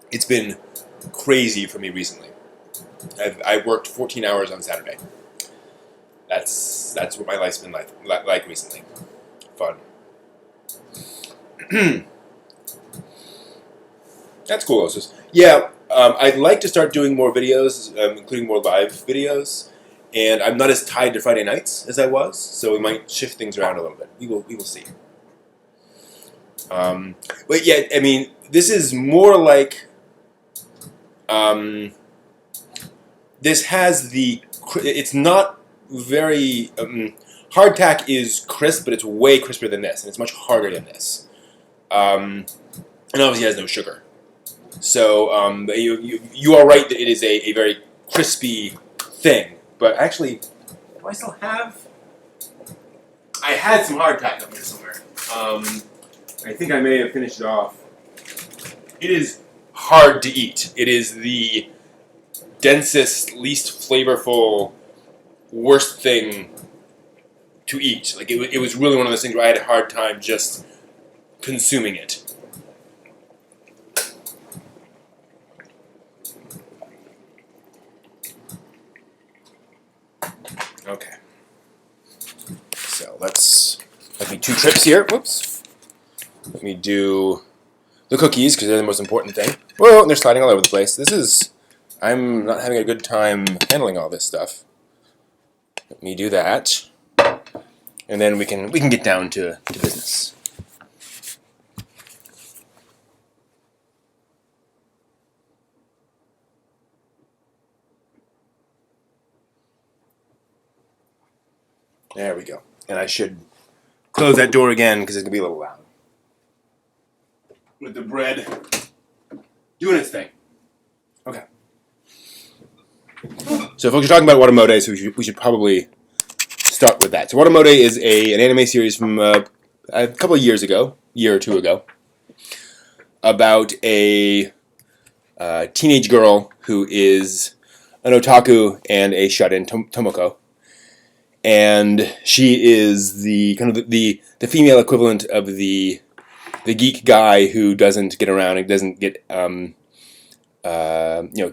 It's been crazy for me recently. I worked 14 hours on Saturday. That's what my life's been like recently. Fun. That's cool, also. Yeah, I'd like to start doing more videos, including more live videos. And I'm not as tied to Friday nights as I was, so we might shift things around a little bit. We will see. But yeah, I mean, this is more like. This has the. It's not very. Hardtack is crisp, but it's way crisper than this, and it's much harder than this. And obviously, it has no sugar. So you are right that it is a very crispy thing. But actually, do I still have? I had some hardtack up here somewhere. I think I may have finished it off. It is hard to eat. It is the densest, least flavorful, worst thing to eat. Like it was really one of those things where I had a hard time just consuming it. Okay. So let me 2 trips here. Whoops. Let me do the cookies, because they're the most important thing. Whoa, they're sliding all over the place. I'm not having a good time handling all this stuff. Let me do that. and then we can get down to business. There we go. And I should close that door again because it's going to be a little loud. With the bread doing its thing. Okay. So folks are talking about WATAMOTE, so we should probably start with that. So WATAMOTE is an anime series from a couple of years ago, year or two ago, about a teenage girl who is an otaku and a shut-in Tomoko. And she is the kind of the female equivalent of the geek guy who doesn't get around and doesn't get can't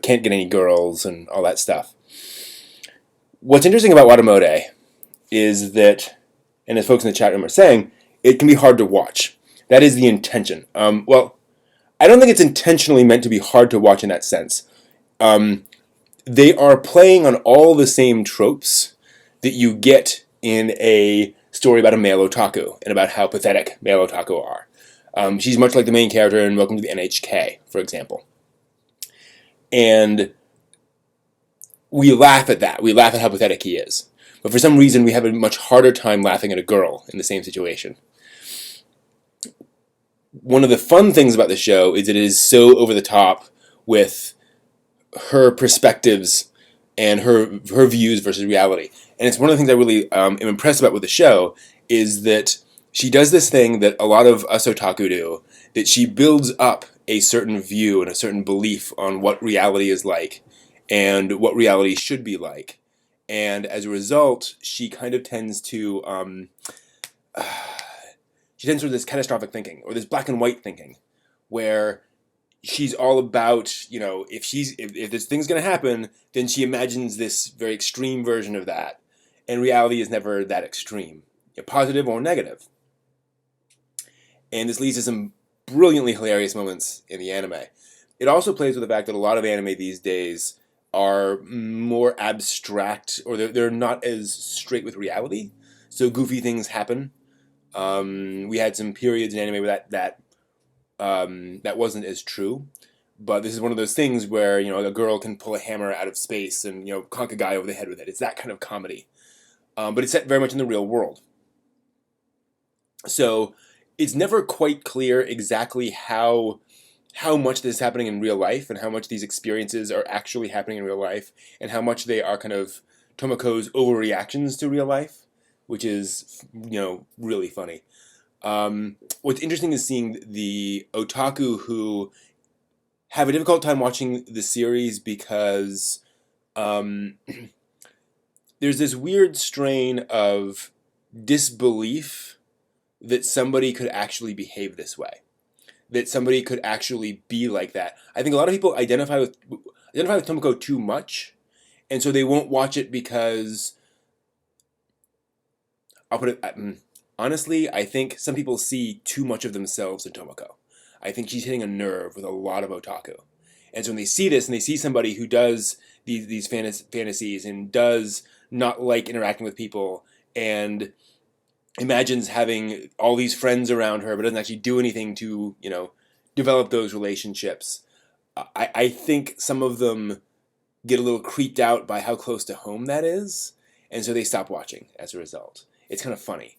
get any girls and all that stuff. What's interesting about WATAMOTE is that, and as folks in the chat room are saying, it can be hard to watch. That is the intention. Well, I don't think it's intentionally meant to be hard to watch in that sense. They are playing on all the same tropes that you get in a story about a male otaku and about how pathetic male otaku are. She's much like the main character in Welcome to the NHK, for example. And we laugh at that. We laugh at how pathetic he is. But for some reason, we have a much harder time laughing at a girl in the same situation. One of the fun things about the show is that it is so over the top with her perspectives and her views versus reality. And it's one of the things I really am impressed about with the show is that she does this thing that a lot of us otaku do, that she builds up a certain view and a certain belief on what reality is like and what reality should be like. And as a result, she kind of tends to towards this catastrophic thinking or this black and white thinking where she's all about, if this thing's going to happen, then she imagines this very extreme version of that. And reality is never that extreme, positive or negative. And this leads to some brilliantly hilarious moments in the anime. It also plays with the fact that a lot of anime these days are more abstract, or they're not as straight with reality. So goofy things happen. We had some periods in anime where that wasn't as true. But this is one of those things where, a girl can pull a hammer out of space and, conk a guy over the head with it. It's that kind of comedy. But it's set very much in the real world. So it's never quite clear exactly how much this is happening in real life and how much these experiences are actually happening in real life and how much they are kind of Tomoko's overreactions to real life, which is, really funny. What's interesting is seeing the otaku who have a difficult time watching the series because there's this weird strain of disbelief that somebody could actually behave this way, that somebody could actually be like that. I think a lot of people identify with Tomoko too much, and so they won't watch it because, I'll put it, honestly, I think some people see too much of themselves in Tomoko. I think she's hitting a nerve with a lot of otaku. And so when they see this and they see somebody who does these fantasies and does not like interacting with people and imagines having all these friends around her but doesn't actually do anything to, develop those relationships, I think some of them get a little creeped out by how close to home that is, and so they stop watching as a result. It's kind of funny.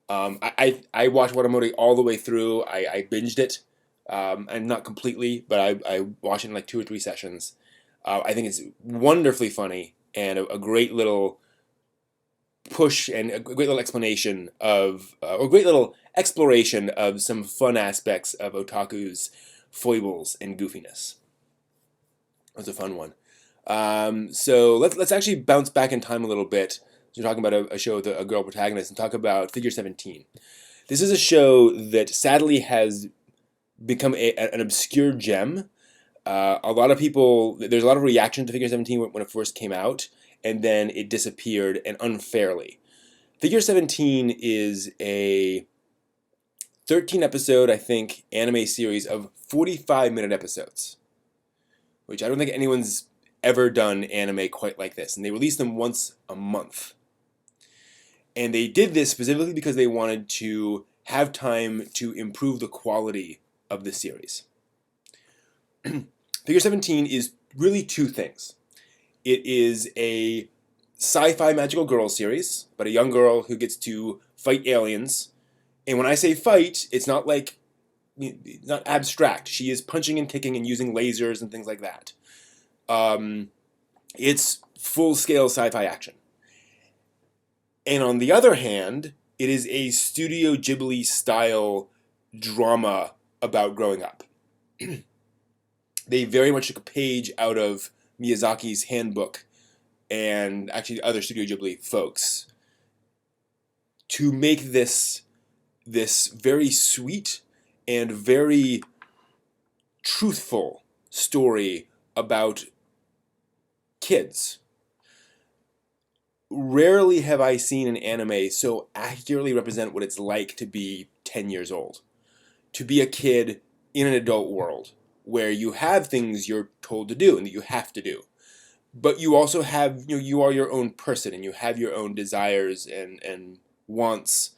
I watched WATAMOTE all the way through. I binged it. And not completely, but I watched it in like 2 or 3 sessions. I think it's wonderfully funny and a great little push and a great little explanation of, or great little exploration of some fun aspects of otaku's foibles and goofiness. It was a fun one. So let's actually bounce back in time a little bit. We're talking about a show with a girl protagonist and talk about Figure 17. This is a show that sadly has become an obscure gem. A lot of people, there's a lot of reaction to Figure 17 when it first came out, and then it disappeared, and unfairly. Figure 17 is a 13-episode, I think, anime series of 45-minute episodes, which I don't think anyone's ever done anime quite like this, and they release them once a month. And they did this specifically because they wanted to have time to improve the quality of the series. Figure 17 is really two things. It is a sci-fi magical girl series about a young girl who gets to fight aliens. And when I say fight, it's not like, not abstract. She is punching and kicking and using lasers and things like that. It's full-scale sci-fi action. And on the other hand, it is a Studio Ghibli style drama about growing up. They very much took a page out of Miyazaki's handbook and actually other Studio Ghibli folks to make this very sweet and very truthful story about kids. Rarely have I seen an anime so accurately represent what it's like to be 10 years old. To be a kid in an adult world where you have things you're told to do and that you have to do. But you also have, you are your own person and you have your own desires and wants.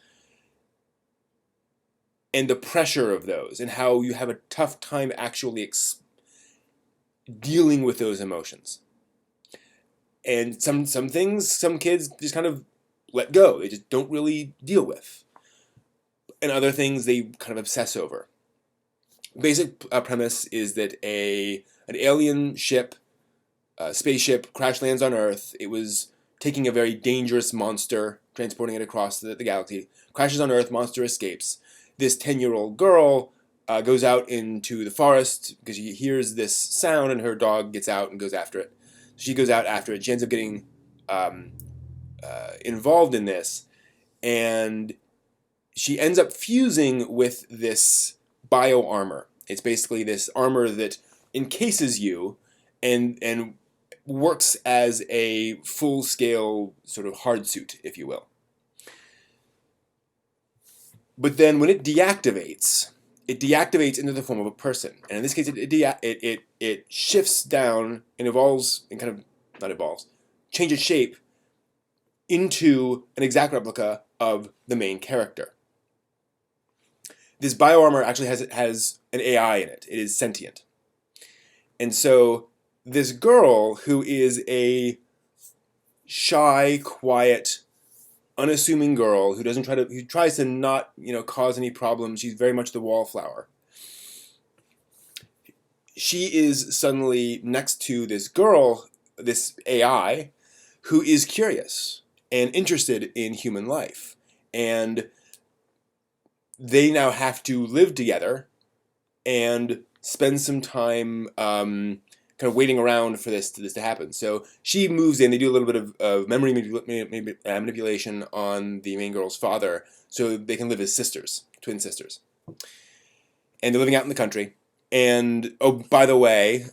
And the pressure of those and how you have a tough time actually dealing with those emotions. And some things, some kids just kind of let go. They just don't really deal with. And other things they kind of obsess over. Basic premise is that an alien ship, spaceship, crash lands on Earth. It was taking a very dangerous monster, transporting it across the galaxy. Crashes on Earth, monster escapes. This 10-year-old girl goes out into the forest because she hears this sound and her dog gets out and goes after it. She goes out after it. She ends up getting involved in this, and she ends up fusing with this bio armor. It's basically this armor that encases you and works as a full-scale sort of hard suit, if you will. But then when it deactivates into the form of a person. And in this case, it shifts down and evolves, and kind of, not evolves, changes shape into an exact replica of the main character. This bioarmor actually has an AI in it. It is sentient. And so this girl, who is a shy, quiet, unassuming girl who tries to not, cause any problems. She's very much the wallflower. She is suddenly next to this girl, this AI, who is curious and interested in human life. And they now have to live together and spend some time kind of waiting around for this to happen. So she moves in. They do a little bit of memory manipulation on the main girl's father so they can live as sisters, twin sisters. And they're living out in the country. And, oh, by the way,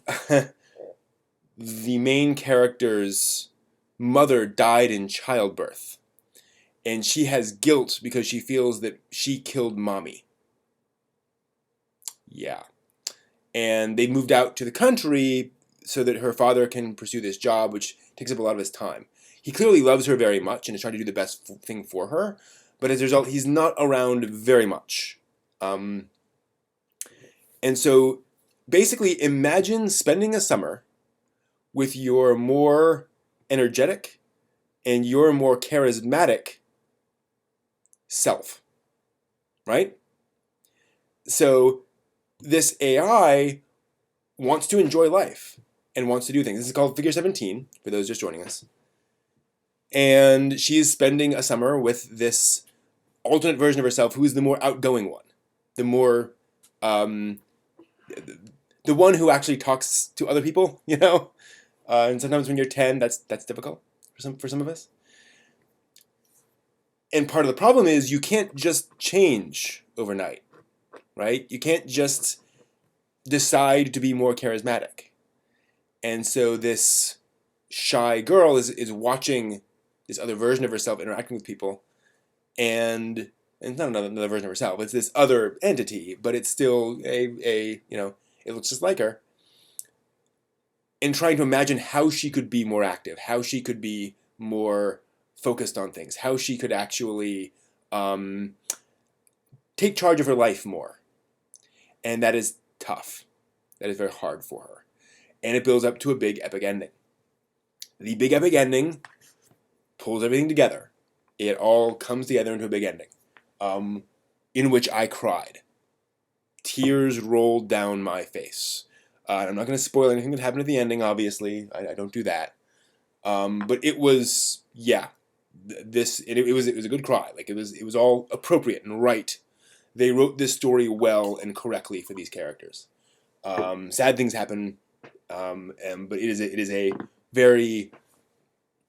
the main character's mother died in childbirth. And she has guilt because she feels that she killed mommy. Yeah. And they moved out to the country so that her father can pursue this job, which takes up a lot of his time. He clearly loves her very much and is trying to do the best thing for her, but as a result, he's not around very much. And so, basically, imagine spending a summer with your more energetic and your more charismatic self, right? So, this AI wants to enjoy life and wants to do things. This is called Figure 17, for those just joining us. And she is spending a summer with this alternate version of herself who is the more outgoing one. The more, the one who actually talks to other people, and sometimes when you're 10, that's difficult for some of us. And part of the problem is you can't just change overnight, right? You can't just decide to be more charismatic. And so this shy girl is watching this other version of herself interacting with people, and it's not another version of herself. It's this other entity, but it's still it looks just like her. And trying to imagine how she could be more active, how she could be more focused on things, how she could actually take charge of her life more. And that is tough. That is very hard for her. And it builds up to a big epic ending. The big epic ending pulls everything together. It all comes together into a big ending, in which I cried. Tears rolled down my face. I'm not going to spoil anything that happened at the ending, obviously. I don't do that. But it was, yeah, it was a good cry. Like it was all appropriate and right. They wrote this story well and correctly for these characters. Sad things happen, but it is a very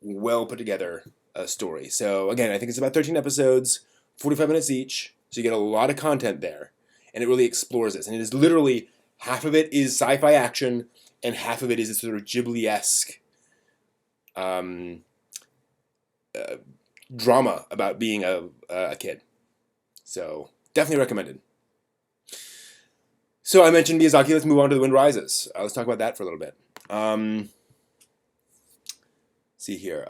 well put together story. So again, I think it's about 13 episodes, 45 minutes each. So you get a lot of content there, and it really explores this. And it is literally half of it is sci-fi action, and half of it is a sort of Ghibli-esque drama about being a kid. So definitely recommended. So I mentioned Miyazaki. Let's move on to The Wind Rises. Let's talk about that for a little bit. See here.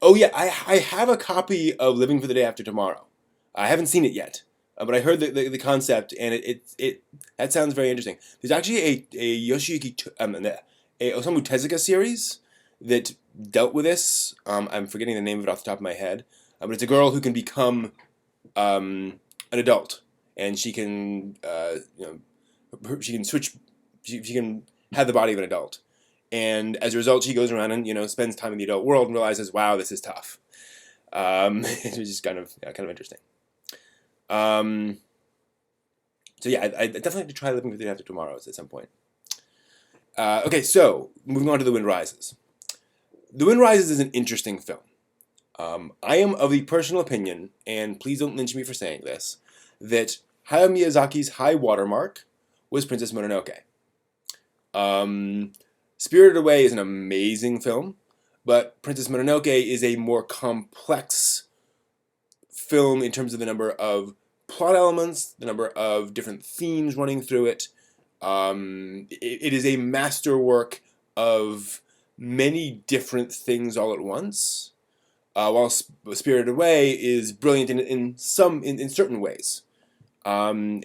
Oh yeah, I have a copy of Living for the Day After Tomorrow. I haven't seen it yet, but I heard the concept, and it that sounds very interesting. There's actually a Yoshiyuki a Osamu Tezuka series that dealt with this. I'm forgetting the name of it off the top of my head, but it's a girl who can become an adult, and she can she can switch. She can have the body of an adult. And as a result, she goes around and spends time in the adult world and realizes, wow, this is tough. It's just kind of interesting. So yeah, I definitely have to try Living for the Day After Tomorrow at some point. Okay, so moving on to The Wind Rises. The Wind Rises is an interesting film. I am of the personal opinion, and please don't lynch me for saying this, that Hayao Miyazaki's high watermark was Princess Mononoke. Spirited Away is an amazing film, but Princess Mononoke is a more complex film in terms of the number of plot elements, the number of different themes running through it. It is a masterwork of many different things all at once, while Spirited Away is brilliant in certain ways. And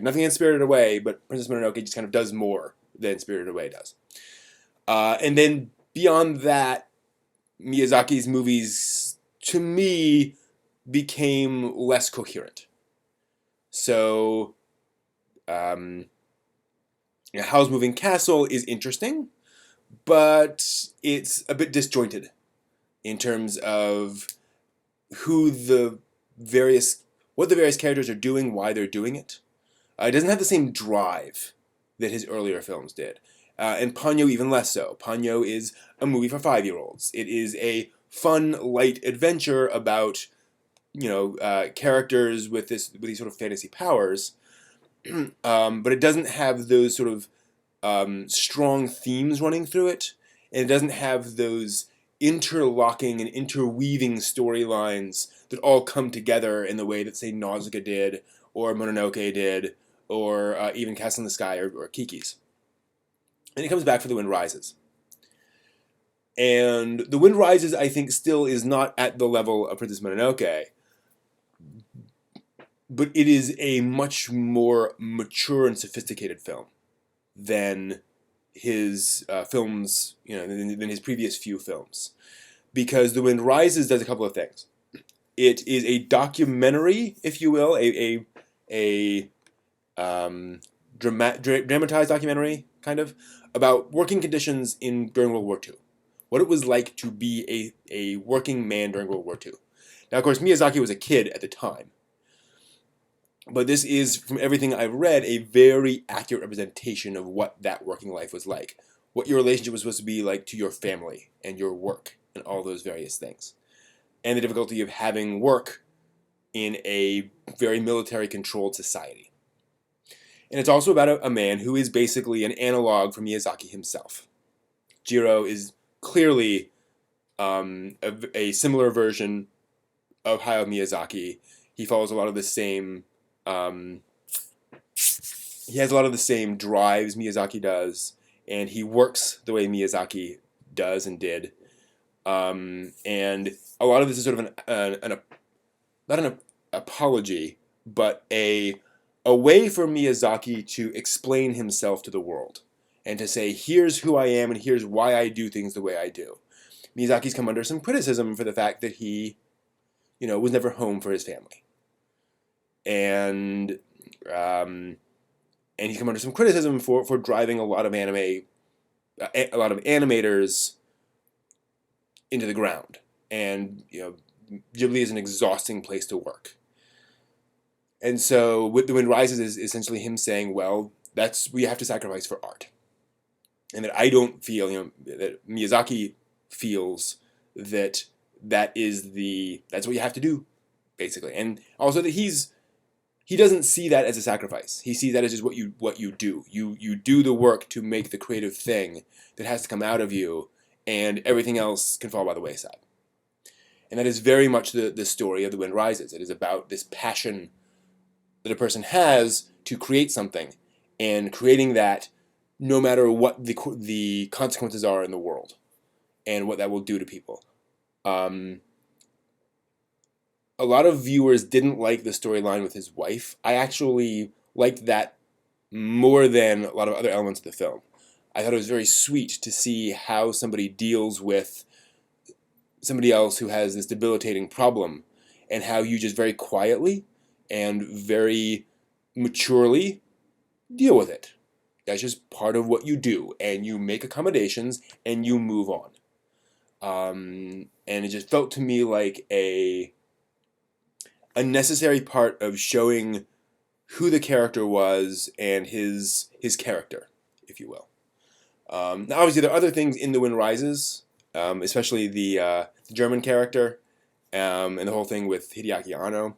nothing in Spirited Away, but Princess Mononoke just kind of does more than Spirited Away does. And then beyond that, Miyazaki's movies, to me, became less coherent. So, Howl's Moving Castle is interesting, but it's a bit disjointed in terms of what the various characters are doing, why they're doing it. It doesn't have the same drive that his earlier films did. And Ponyo even less so. Ponyo is a movie for 5-year-olds. It is a fun, light adventure about, characters with these sort of fantasy powers, but it doesn't have those sort of strong themes running through it, and it doesn't have those interlocking and interweaving storylines that all come together in the way that, say, Nausicaa did, or Mononoke did, or even Castle in the Sky or Kiki's. And it comes back for The Wind Rises. And The Wind Rises, I think, still is not at the level of Princess Mononoke, but it is a much more mature and sophisticated film than his films, than his previous few films. Because The Wind Rises does a couple of things. It is a documentary, if you will, a dramatized documentary, kind of, about working conditions during World War II. What it was like to be a working man during World War II. Now, of course, Miyazaki was a kid at the time. But this is, from everything I've read, a very accurate representation of what that working life was like. What your relationship was supposed to be like to your family and your work and all those various things. And the difficulty of having work in a very military-controlled society. And it's also about a man who is basically an analog for Miyazaki himself. Jiro is clearly a similar version of Hayao Miyazaki. He follows a lot of the same... he has a lot of the same drives Miyazaki does, and he works the way Miyazaki does and did. And a lot of this is sort of not an apology, but a way for Miyazaki to explain himself to the world and to say, here's who I am and here's why I do things the way I do. Miyazaki's come under some criticism for the fact that he, was never home for his family. And he's come under some criticism for driving a lot of animators into the ground. And, Ghibli is an exhausting place to work. And so with The Wind Rises is essentially him saying, well, we have to sacrifice for art. And that I don't feel, that Miyazaki feels that's what you have to do, basically. And also that he doesn't see that as a sacrifice. He sees that as just what you do. You do the work to make the creative thing that has to come out of you, and everything else can fall by the wayside. And that is very much the story of The Wind Rises. It is about this passion that a person has to create something, and creating that no matter what the consequences are in the world, and what that will do to people. A lot of viewers didn't like the storyline with his wife. I actually liked that more than a lot of other elements of the film. I thought it was very sweet to see how somebody deals with somebody else who has this debilitating problem, and how you just very quietly and very maturely deal with it. That's just part of what you do, and you make accommodations, and you move on. And it just felt to me like a necessary part of showing who the character was and his character, if you will. Now, obviously, there are other things in The Wind Rises, especially the German character, and the whole thing with Hideaki Anno,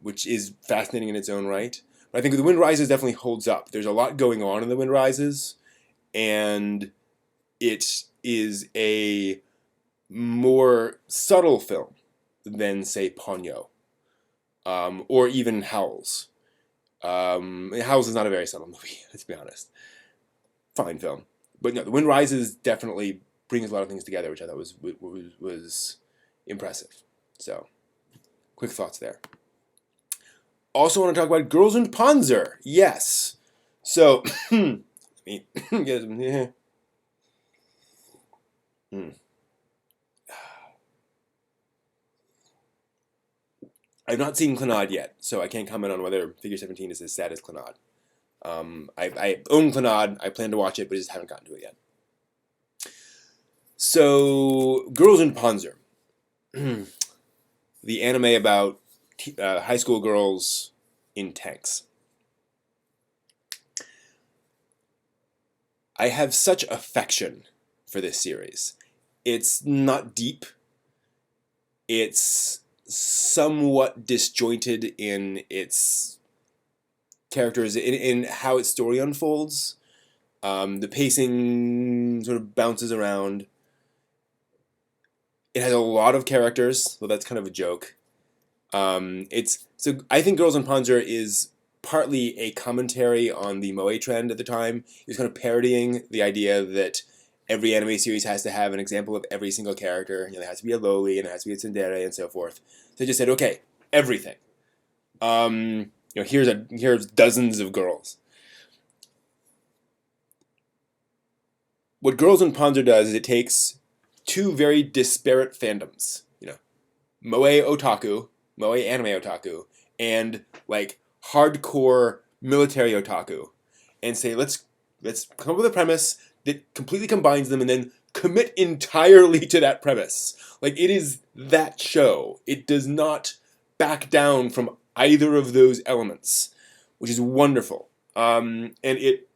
which is fascinating in its own right. But I think The Wind Rises definitely holds up. There's a lot going on in The Wind Rises, and it is a more subtle film than, say, Ponyo, or even Howls. Howls is not a very subtle movie, let's be honest. Fine film. But no, The Wind Rises definitely brings a lot of things together, which I thought was impressive. So, quick thoughts there. Also want to talk about Girls und Panzer. Yes. So, let me get some here. I've not seen Clannad yet, so I can't comment on whether Figure 17 is as sad as Clannad. I own Clannad. I plan to watch it, but I just haven't gotten to it yet. So, Girls und Panzer. The anime about high school girls in tanks. I have such affection for this series. It's not deep. It's somewhat disjointed in its characters, in how its story unfolds. The pacing sort of bounces around. It has a lot of characters, so that's kind of a joke. So I think Girls und Panzer is partly a commentary on the moe trend at the time. It was kind of parodying the idea that every anime series has to have an example of every single character. There has to be a loli, and there has to be a tsundere, and so forth. So they just said, okay, everything. Here's dozens of girls. What Girls und Panzer does is it takes two very disparate fandoms. Moe otaku, moe anime otaku, and like hardcore military otaku, and say let's come up with a premise that completely combines them, and then commit entirely to that premise. Like, it is that show. It does not back down from either of those elements, which is wonderful. And it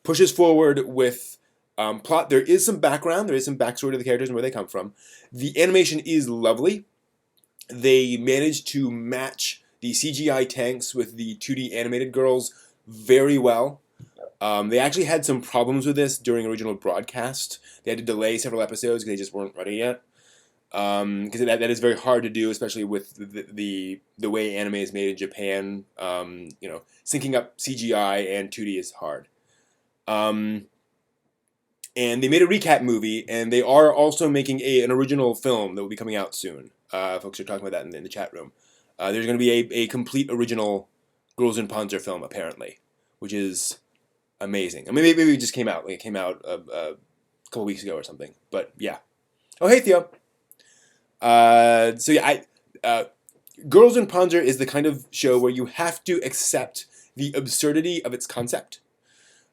pushes forward with plot. There is some background. There is some backstory to the characters and where they come from. The animation is lovely. They managed to match the CGI tanks with the 2D animated girls very well. They actually had some problems with this during original broadcast. They had to delay several episodes because they just weren't ready yet. Because that is very hard to do, especially with the way anime is made in Japan. Syncing up CGI and 2D is hard. And they made a recap movie, and they are also making an original film that will be coming out soon. Folks are talking about that in the chat room. There's going to be a complete original Girls in Panzer film, apparently, which is amazing. I mean, maybe it just came out. Like, it came out a couple weeks ago or something. But yeah. Oh, hey, Theo. So yeah, Girls in Panzer is the kind of show where you have to accept the absurdity of its concept.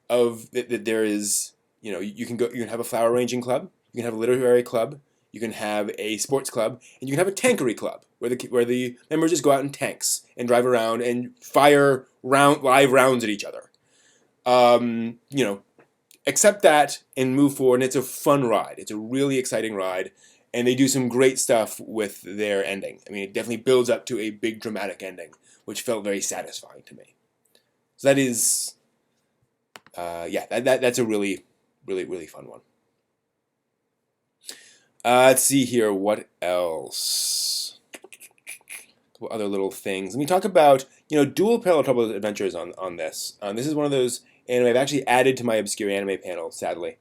Of that there is, you can have a flower arranging club, you can have a literary club, you can have a sports club, and you can have a tankery club where the members just go out in tanks and drive around and fire live rounds at each other. Accept that and move forward, and it's a fun ride. It's a really exciting ride, and they do some great stuff with their ending. I mean, it definitely builds up to a big dramatic ending, which felt very satisfying to me. So that is, that's a really, really, really fun one. Let's see here. What else? A couple other little things. Let me talk about, dual parallel trouble adventures on this. This is one of those anime I've actually added to my obscure anime panel, sadly.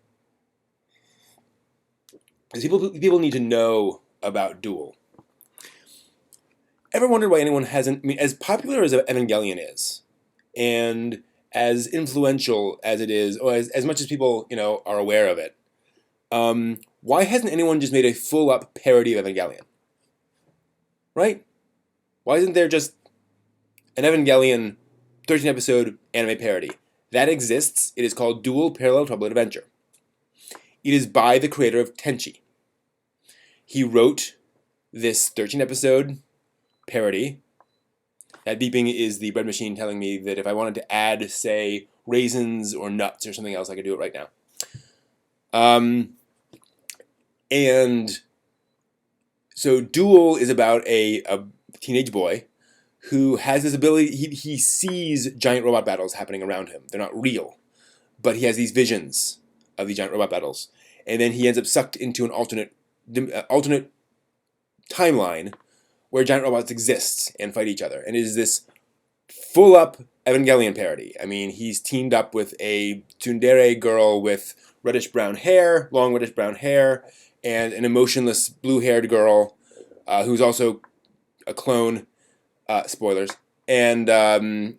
Because people need to know about Duel. Ever wondered why anyone hasn't... I mean, as popular as Evangelion is, and as influential as it is, or as much as people, are aware of it, why hasn't anyone just made a full-up parody of Evangelion? Right? Why isn't there just an Evangelion 13-episode anime parody? That exists. It is called Dual Parallel Trouble Adventure. It is by the creator of Tenchi. He wrote this 13-episode parody. That beeping is the bread machine telling me that if I wanted to add, say, raisins or nuts or something else, I could do it right now. And so Duel is about a teenage boy who has this ability. He sees giant robot battles happening around him. They're not real, but he has these visions of these giant robot battles. And then he ends up sucked into an alternate timeline where giant robots exist and fight each other. And it is this full-up Evangelion parody. I mean, he's teamed up with a tsundere girl with long reddish brown hair, and an emotionless blue-haired girl who's also a clone. Spoilers. And various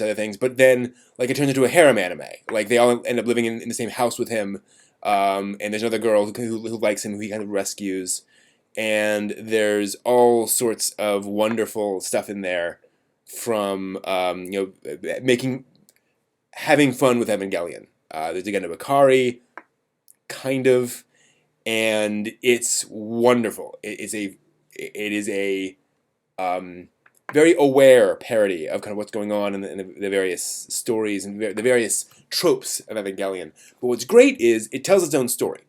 other things. But then, it turns into a harem anime. They all end up living in the same house with him. And there's another girl who likes him, who he kind of rescues. And there's all sorts of wonderful stuff in there from, having fun with Evangelion. There's again a Bakari, kind of, and it's wonderful. It is a very aware parody of kind of what's going on in the various stories and the various tropes of Evangelion. But what's great is it tells its own story.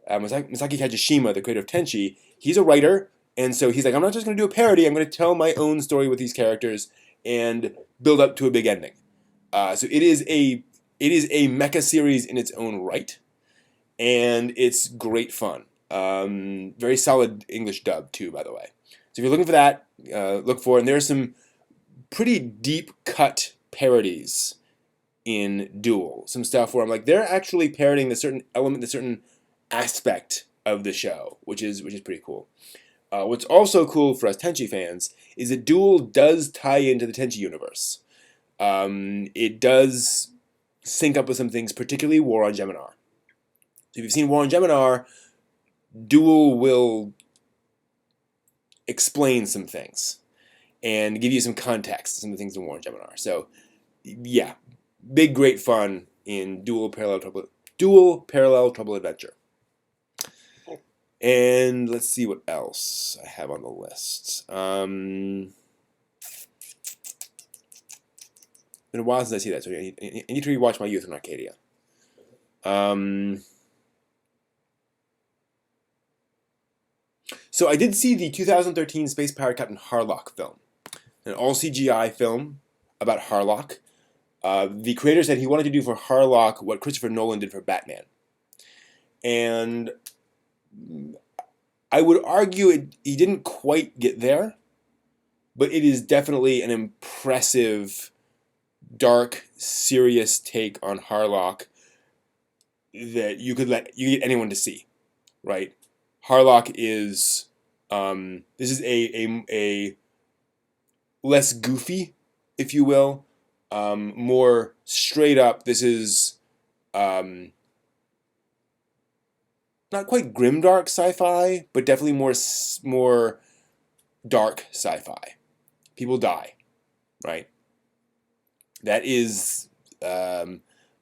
Misaki Kajishima, the creator of Tenchi, he's a writer, and so he's like, I'm not just going to do a parody, I'm going to tell my own story with these characters and build up to a big ending. So it is a mecha series in its own right, and it's great fun. Very solid English dub too, by the way. So if you're looking for that, look for it. And there are some pretty deep cut parodies in Duel. Some stuff where I'm like, they're actually parodying the certain element, the certain aspect of the show, which is pretty cool. What's also cool for us Tenchi fans is that Duel does tie into the Tenchi universe. It does sync up with some things, particularly War on Geminar. So if you've seen War on Geminar, Duel will explain some things and give you some context to some of the things in War on Geminar. So, yeah, big great fun in Dual Parallel Trouble Adventure. And let's see what else I have on the list. Been a while since I see that, so I need to rewatch My Youth in Arcadia. So I did see the 2013 Space Pirate Captain Harlock film, an all-CGI film about Harlock. The creator said he wanted to do for Harlock what Christopher Nolan did for Batman. And I would argue he didn't quite get there, but it is definitely an impressive, dark, serious take on Harlock. that you get anyone to see, right? Harlock is this is a less goofy, if you will, more straight up. This is not quite grimdark sci-fi, but definitely more dark sci-fi. People die, right? That is, that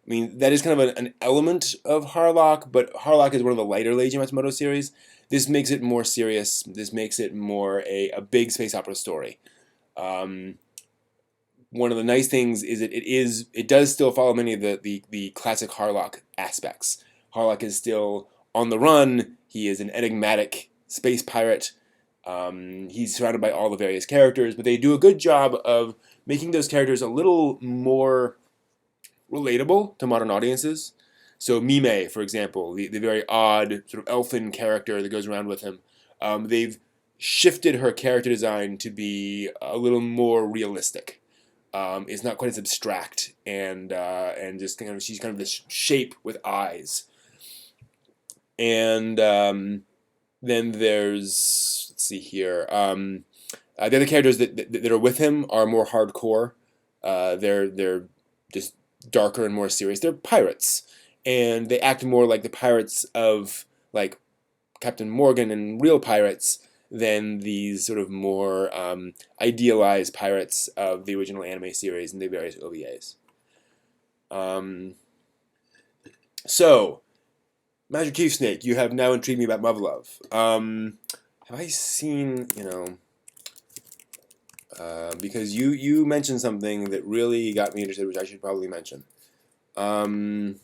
is kind of an element of Harlock, but Harlock is one of the lighter Leiji Matsumoto series. This makes it more serious. This makes it more a big space opera story. One of the nice things is that it does still follow many of the classic Harlock aspects. Harlock is still on the run. He is an enigmatic space pirate. He's surrounded by all the various characters, but they do a good job of making those characters a little more relatable to modern audiences. So Mime, for example, the very odd sort of elfin character that goes around with him, they've shifted her character design to be a little more realistic. It's not quite as abstract and just kind of she's kind of this shape with eyes. And then there's let's see here. The other characters that are with him are more hardcore. They're just darker and more serious. They're pirates, and they act more like the pirates of like Captain Morgan and real pirates than these sort of more idealized pirates of the original anime series and the various OVAs. So, Magic Chief Snake, you have now intrigued me about Muv-Luv. Have I seen, because you mentioned something that really got me interested, which I should probably mention. Oh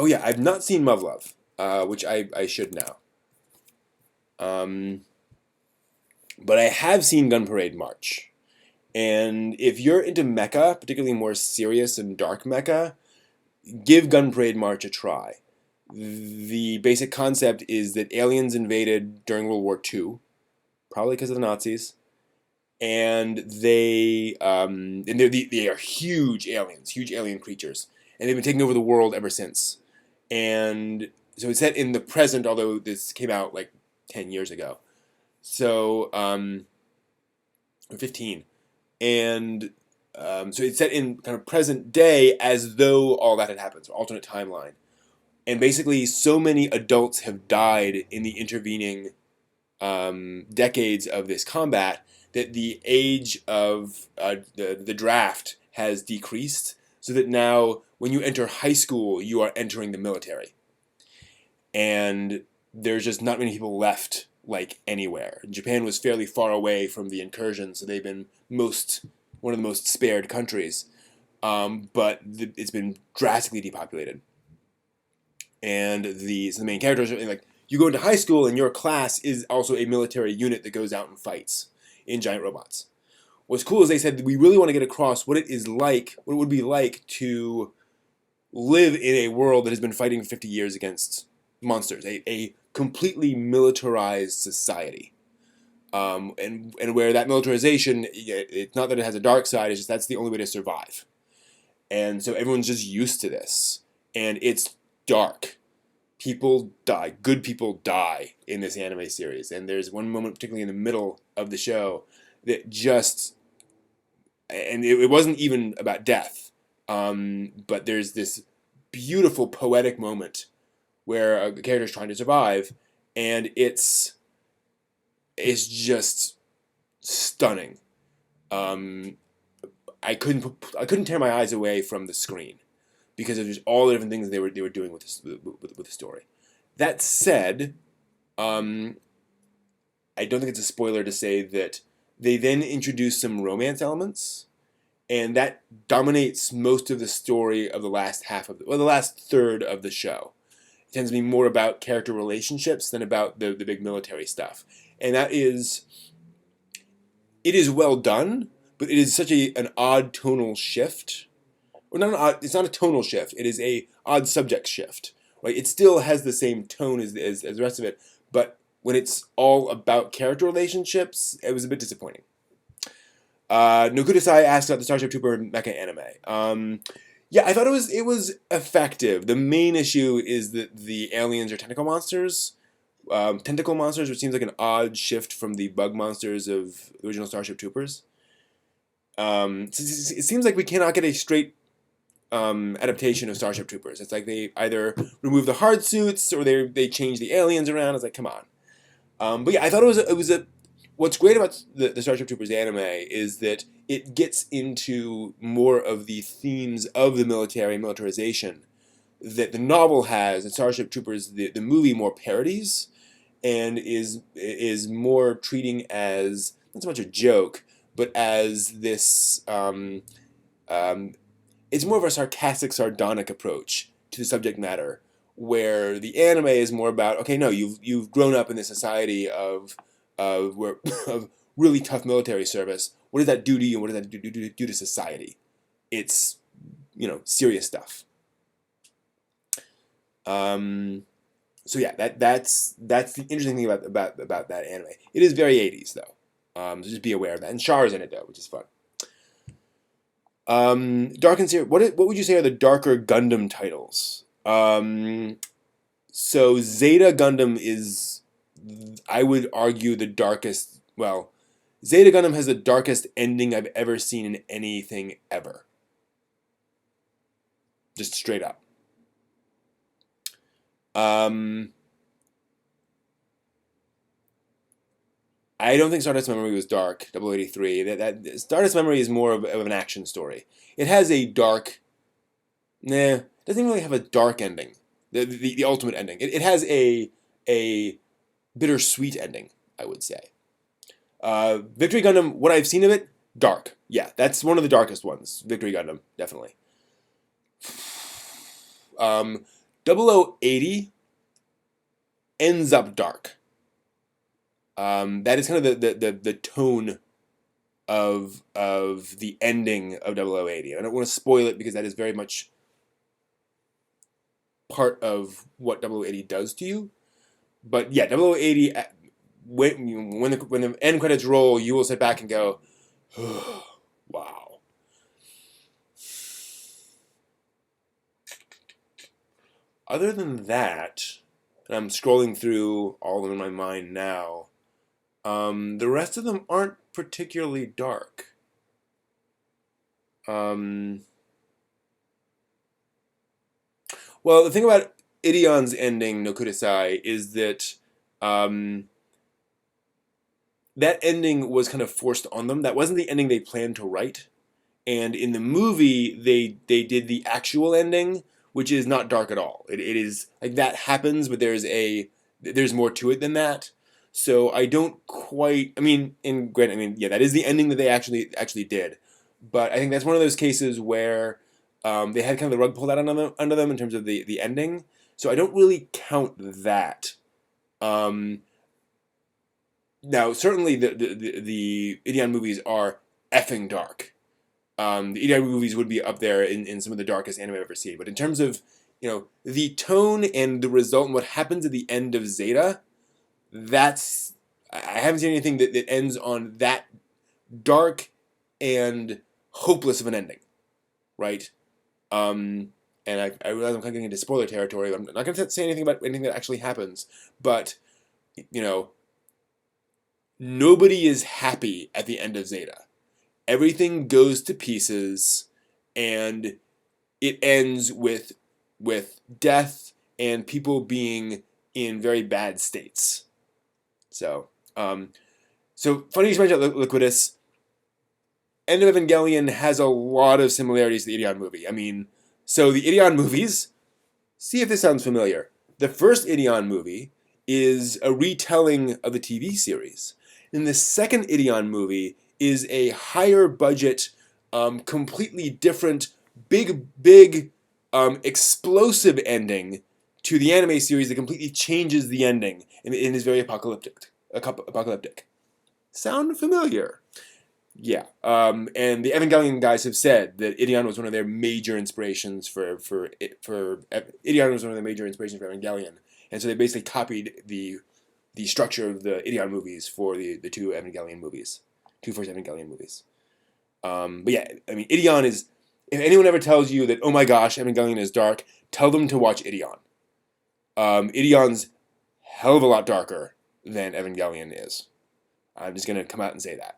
yeah, I've not seen Muv-Luv, which I should now. But I have seen Gun Parade March. And if you're into mecha, particularly more serious and dark mecha, give Gun Parade March a try. The basic concept is that aliens invaded during World War II, probably because of the Nazis, and they are huge aliens, huge alien creatures, and they've been taking over the world ever since. And so it's set in the present, although this came out like 10 years ago. So, 15. And so it's set in kind of present day as though all that had happened, so alternate timeline. And basically, so many adults have died in the intervening decades of this combat that the age of the draft has decreased, so that now when you enter high school, you are entering the military. And there's just not many people left, like, anywhere. Japan was fairly far away from the incursion, so they've been one of the most spared countries. But it's been drastically depopulated. And so the main characters are like, you go into high school and your class is also a military unit that goes out and fights in giant robots. What's cool is they said we really want to get across what it would be like to live in a world that has been fighting 50 years against monsters, a completely militarized society. And where that militarization, it's not that it has a dark side, it's just that's the only way to survive. And so everyone's just used to this. And it's dark. People die. Good people die in this anime series. And there's one moment, particularly in the middle of the show, that just... And it wasn't even about death. But there's this beautiful poetic moment where a character is trying to survive, and it's just stunning. I couldn't tear my eyes away from the screen because of just all the different things they were doing with the story. That said, I don't think it's a spoiler to say that they then introduce some romance elements, and that dominates most of the story of the last the last third of the show. It tends to be more about character relationships than about the big military stuff. And it is well done, but it is such an odd tonal shift. It's not a tonal shift, it is a odd subject shift. Right? It still has the same tone as the rest of it, but when it's all about character relationships, it was a bit disappointing. Nokudasai asked about the Starship Trooper mecha anime. Yeah, I thought it was effective. The main issue is that the aliens are tentacle monsters, which seems like an odd shift from the bug monsters of the original Starship Troopers. It seems like we cannot get a straight adaptation of Starship Troopers. It's like they either remove the hard suits or they change the aliens around. It's like, come on. But yeah, I thought it was a. What's great about the Starship Troopers anime is that it gets into more of the themes of the militarization that the novel has, and Starship Troopers, the movie, more parodies, and is more treating as not so much a joke, but as this. It's more of a sarcastic, sardonic approach to the subject matter, where the anime is more about, okay, no, you've grown up in this society where of really tough military service. What does that do to you? What does that do to society? It's serious stuff. Um, so yeah, that's the interesting thing about that anime. It is very 80s though. So just be aware of that. And Char's in it though, which is fun. Dark and serious. What would you say are the darker Gundam titles? So Zeta Gundam is, I would argue, the darkest. Well, Zeta Gundam has the darkest ending I've ever seen in anything ever. Just straight up. I don't think Stardust Memory was dark. 0083. That Stardust Memory is more of an action story. It has a dark. Nah, it doesn't really have a dark ending. The ultimate ending. It has a bittersweet ending, I would say. Victory Gundam. What I've seen of it, dark. Yeah, that's one of the darkest ones. Victory Gundam, definitely. 0080 ends up dark. That is kind of the tone of the ending of 0080. I don't want to spoil it because that is very much part of what 0080 does to you. But yeah, 0080, when the end credits roll, you will sit back and go, oh, wow. Other than that, and I'm scrolling through all of them in my mind now, the rest of them aren't particularly dark. Well, the thing about Ideon's ending, No Kudasai, is that that ending was kind of forced on them. That wasn't the ending they planned to write. And in the movie, they did the actual ending, which is not dark at all. It is like that happens, but there's more to it than that. So I don't quite. I mean, yeah, that is the ending that they actually did. But I think that's one of those cases where they had kind of the rug pulled out under them in terms of the ending. So I don't really count that. Now, certainly the Ideon movies are effing dark. The Ideon movies would be up there in some of the darkest anime I've ever seen. But in terms of the tone and the result and what happens at the end of Zeta, I haven't seen anything that ends on that dark and hopeless of an ending, right? And I realize I'm kind of getting into spoiler territory. I'm not going to say anything about anything that actually happens, but nobody is happy at the end of Zeta. Everything goes to pieces, and it ends with death and people being in very bad states. So funny you should mention Liquidus. End of Evangelion has a lot of similarities to the Ideon movie. I mean, so the Ideon movies, see if this sounds familiar. The first Ideon movie is a retelling of the TV series. And the second Ideon movie is a higher budget, completely different, big, explosive ending to the anime series that completely changes the ending and is very apocalyptic. Sound familiar? Yeah. And the Evangelion guys have said that Ideon was one of their major inspirations for Ideon was one of the major inspirations for Evangelion, and so they basically copied the structure of the Ideon movies for the two first Evangelion movies. But yeah, I mean, Ideon is if anyone ever tells you that, oh my gosh, Evangelion is dark, tell them to watch Ideon. Ideon's hell of a lot darker than Evangelion is. I'm just gonna come out and say that.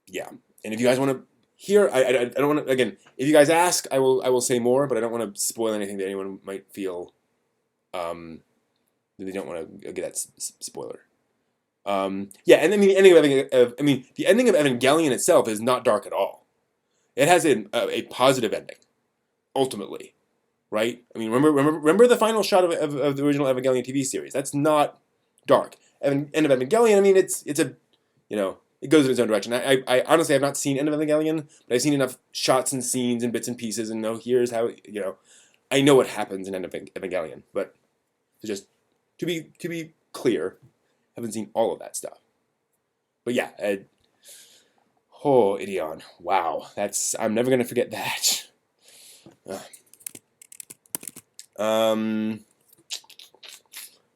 Yeah, and if you guys want to hear, I don't want to. Again, if you guys ask, I will say more, but I don't want to spoil anything that anyone might feel that they don't want to get that spoiler. Yeah, and I mean the ending of Evangelion itself is not dark at all. It has a positive ending, ultimately, right? I mean, remember the final shot of the original Evangelion TV series. That's not dark. End of Evangelion. I mean, it's a, it goes in its own direction. I honestly have not seen End of Evangelion, but I've seen enough shots and scenes and bits and pieces, and here's how I know what happens in End of Evangelion. But just to be clear, haven't seen all of that stuff. But yeah, Ideon. Wow, I'm never gonna forget that.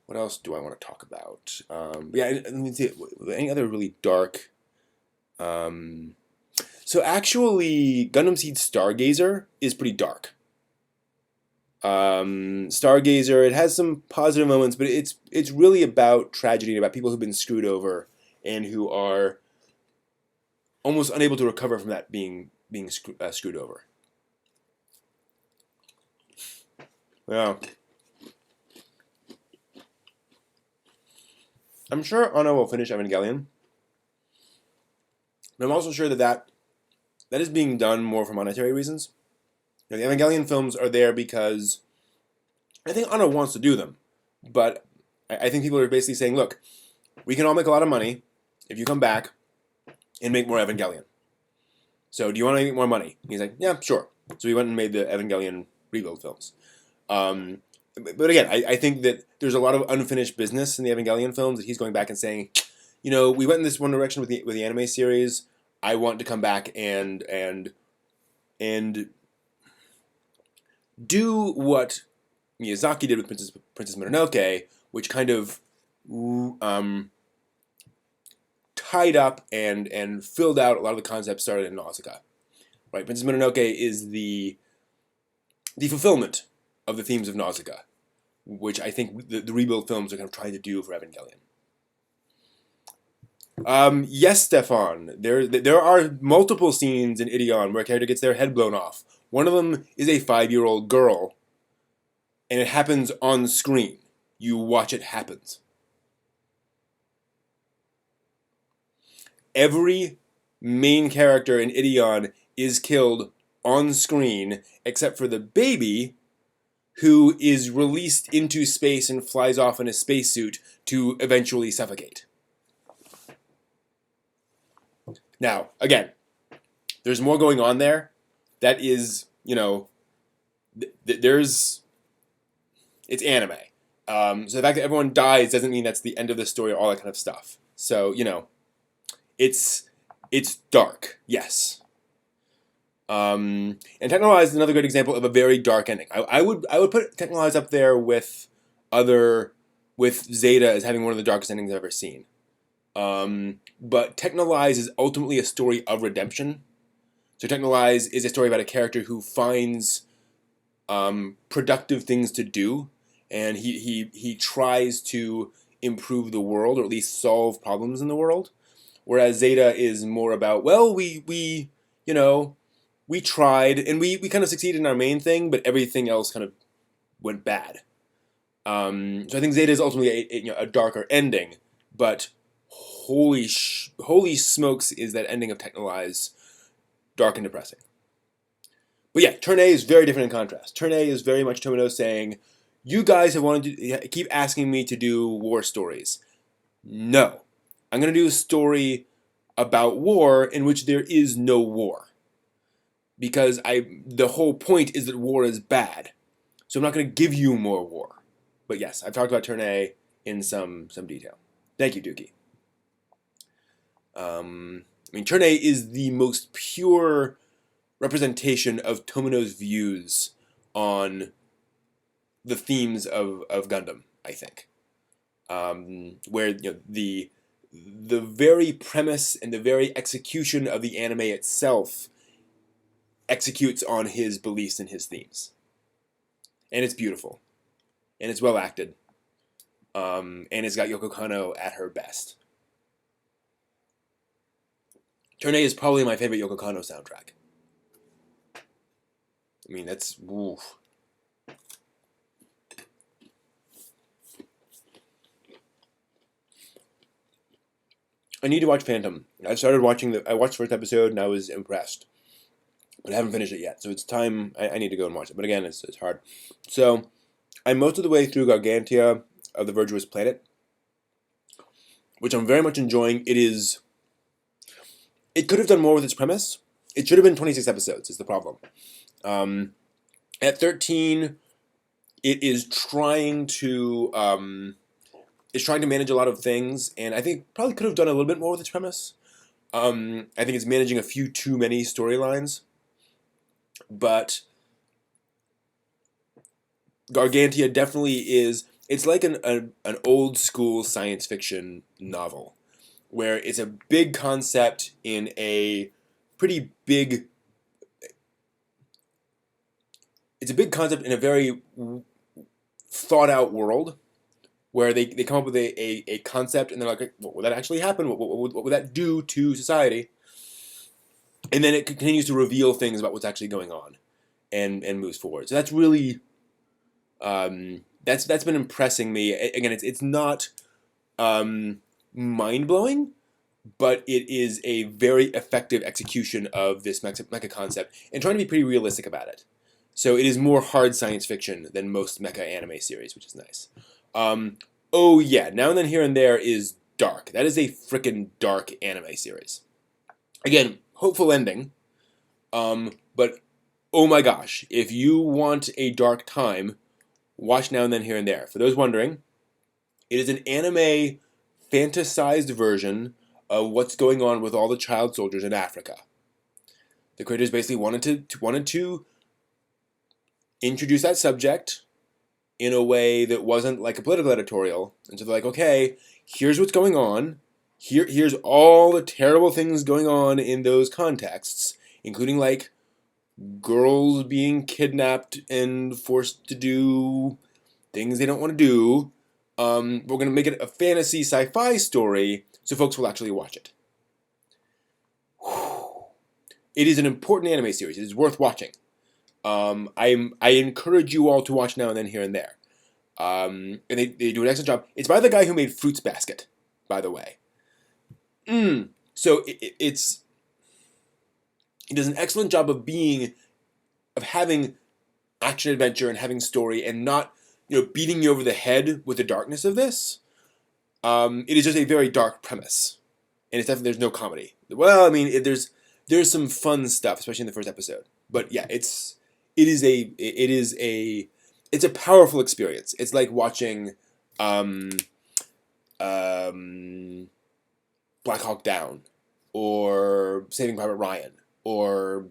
What else do I want to talk about? Yeah, let me see. Any other really dark? So actually, Gundam Seed Stargazer is pretty dark. Stargazer, it has some positive moments, but it's really about tragedy and about people who've been screwed over and who are almost unable to recover from that being screwed over. Yeah. I'm sure Anno will finish Evangelion. But I'm also sure that is being done more for monetary reasons. The Evangelion films are there because I think Anno wants to do them. But I think people are basically saying, look, we can all make a lot of money if you come back and make more Evangelion. So do you want to make more money? And he's like, yeah, sure. So he went and made the Evangelion rebuild films. But again, I think that there's a lot of unfinished business in the Evangelion films that he's going back and saying, we went in this one direction with the anime series. I want to come back and do what Miyazaki did with Princess Mononoke, which kind of tied up and filled out a lot of the concepts started in Nausicaa. Right, Princess Mononoke is the fulfillment of the themes of Nausicaa, which I think the rebuild films are kind of trying to do for Evangelion. Yes, Stefan. There are multiple scenes in Ideon where a character gets their head blown off. One of them is a 5-year-old girl, and it happens on screen. You watch it happen. Every main character in Ideon is killed on screen, except for the baby, who is released into space and flies off in a spacesuit to eventually suffocate. Now, again, there's more going on there. That is, it's anime. So the fact that everyone dies doesn't mean that's the end of the story or all that kind of stuff. So, it's dark, yes. And Technolize is another great example of a very dark ending. I would put Technolize up there with Zeta as having one of the darkest endings I've ever seen. But Technolize is ultimately a story of redemption. So Technolize is a story about a character who finds productive things to do, and he tries to improve the world, or at least solve problems in the world. Whereas Zeta is more about, well, we tried, and we kind of succeeded in our main thing, but everything else kind of went bad. So I think Zeta is ultimately a darker ending, but holy smokes is that ending of Technolize dark and depressing. But yeah, Turn A is very different in contrast. Turn A is very much Tomino saying, you guys have wanted to keep asking me to do war stories. No. I'm going to do a story about war in which there is no war. Because the whole point is that war is bad. So I'm not going to give you more war. But yes, I've talked about Turn A in some detail. Thank you, Dookie. Turn A is the most pure representation of Tomino's views on the themes of Gundam, I think. Where the very premise and the very execution of the anime itself executes on his beliefs and his themes. And it's beautiful. And it's well acted. And it's got Yoko Kanno at her best. Turn A is probably my favorite Yoko Kanno soundtrack. I mean, that's... Oof. I need to watch Phantom. I watched the first episode and I was impressed. But I haven't finished it yet. So it's time, I need to go and watch it. But again, it's hard. So, I'm most of the way through Gargantia of the Virtuous Planet, which I'm very much enjoying. It could have done more with its premise. It should have been 26 episodes, is the problem. At 13, it is trying to manage a lot of things, and I think probably could have done a little bit more with its premise. I think it's managing a few too many storylines, but Gargantia definitely is. It's like an old school science fiction novel, where it's a big concept in a pretty big. It's a big concept in a very thought out world, where they come up with a concept and they're like, what would that actually happen? What would that do to society? And then it continues to reveal things about what's actually going on, and moves forward. So that's really, that's been impressing me. Again, it's not mind blowing, but it is a very effective execution of this mecha concept and trying to be pretty realistic about it. So it is more hard science fiction than most mecha anime series, which is nice. Oh yeah, Now and Then Here and There is dark. That is a frickin' dark anime series. Again, hopeful ending. But oh my gosh, if you want a dark time, watch Now and Then Here and There. For those wondering, it is an anime fantasized version of what's going on with all the child soldiers in Africa. The creators basically wanted to introduce that subject in a way that wasn't like a political editorial. And so they're like, okay, here's what's going on. Here's all the terrible things going on in those contexts, including like girls being kidnapped and forced to do things they don't want to do. We're going to make it a fantasy sci-fi story so folks will actually watch it. It is an important anime series. It is worth watching. I encourage you all to watch Now and Then Here and There. And they do an excellent job. It's by the guy who made Fruits Basket, by the way. So it does an excellent job of having action adventure and having story and not, beating you over the head with the darkness of this. It is just a very dark premise, and it's definitely, there's no comedy. Well, I mean, there's some fun stuff, especially in the first episode. But yeah, it's a powerful experience. It's like watching Black Hawk Down, or Saving Private Ryan, or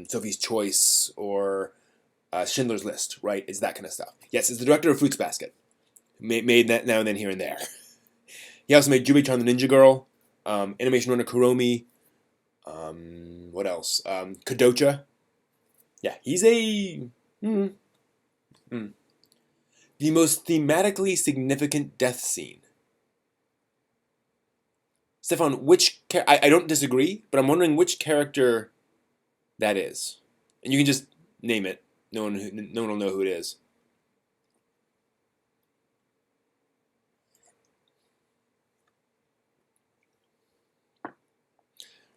Sophie's Choice, or Schindler's List, right? It's that kind of stuff. Yes, it's the director of Fruits Basket. Made that Now and Then Here and There. He also made Jubei-chan the Ninja Girl, Animation Runner Kuromi, what else? Kadocha. Yeah, he's the most thematically significant death scene. Stefan, I don't disagree, but I'm wondering which character that is. And you can just name it. No one will know who it is.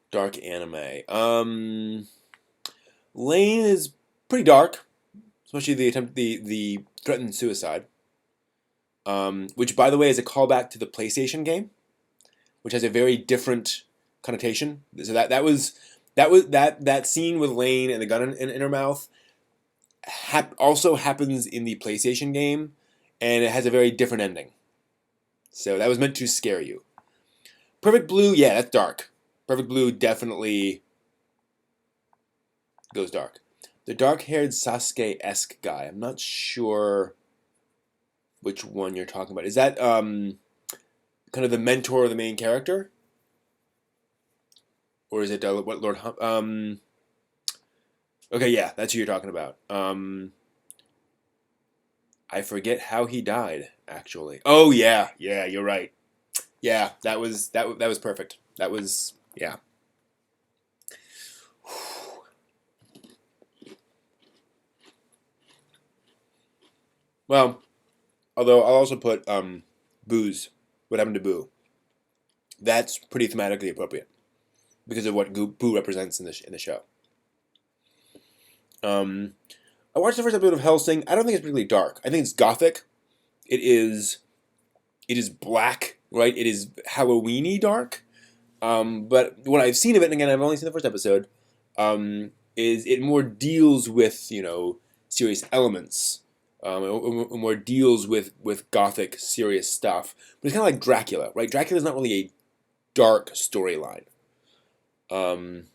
Dark anime. Lane is pretty dark, especially the threatened suicide. Which, by the way, is a callback to the PlayStation game, which has a very different connotation. So that scene with Lane and the gun in her mouth also happens in the PlayStation game, and it has a very different ending. So that was meant to scare you. Perfect Blue, yeah, that's dark. Perfect Blue definitely goes dark. The dark-haired Sasuke-esque guy, I'm not sure which one you're talking about. Is that kind of the mentor of the main character? Or is it what Lord Okay, yeah, that's who you're talking about. I forget how he died, actually. Oh yeah, yeah, you're right. Yeah, that was perfect. That was yeah. Well, although I'll also put booze. What happened to Boo? That's pretty thematically appropriate because of what Boo represents in the show. Um, I watched the first episode of Hellsing. I don't think it's particularly dark. I think it's gothic. It is it is black, right? It is Halloweeny dark. But what I've seen of it, and again, I've only seen the first episode, is it more deals with serious elements. It more deals with gothic serious stuff. But it's kind of like Dracula, right? Dracula's not really a dark storyline. Um,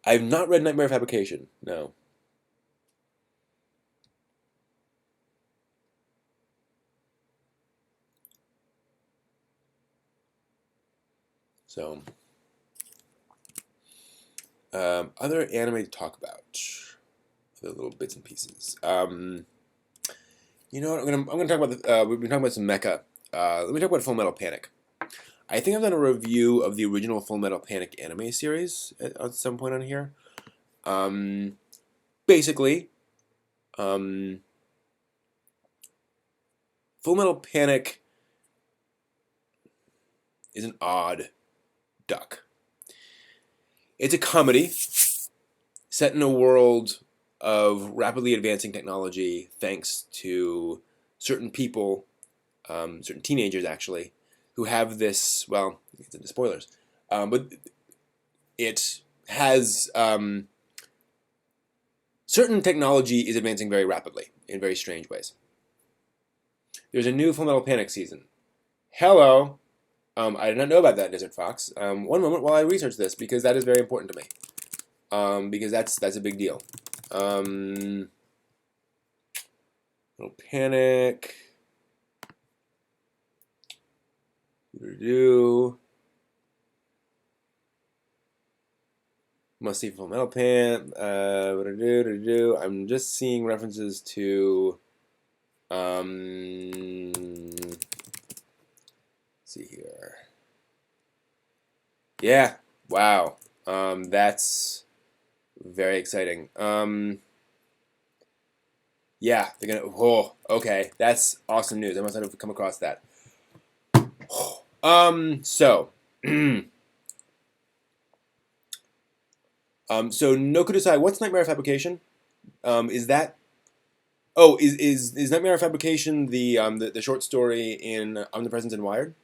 I've not read Nightmare Fabrication. No. So, other anime to talk about. The little bits and pieces. You know what? I'm gonna talk about we've been talking about some mecha. Let me talk about Full Metal Panic. I think I've done a review of the original Full Metal Panic anime series at some point on here. Um, basically, um, Full Metal Panic is an odd duck. It's a comedy set in a world of rapidly advancing technology thanks to certain people, certain teenagers actually, who have this, well, it's into spoilers, but it has, certain technology is advancing very rapidly in very strange ways. There's a new Full Metal Panic season. Hello! I did not know about that, Desert Fox. One moment while I research this, because that is very important to me. Because that's a big deal. Little Panic. Do must see Full Metal Pan. I'm just seeing references to. Let's see here. Yeah. Wow. That's very exciting. Yeah, they're gonna. Oh, okay. That's awesome news. I must not have come across that. So. So no Kudasai, what's Nightmare Fabrication? Is that oh is Nightmare Fabrication the short story in Omnipresence and Wired?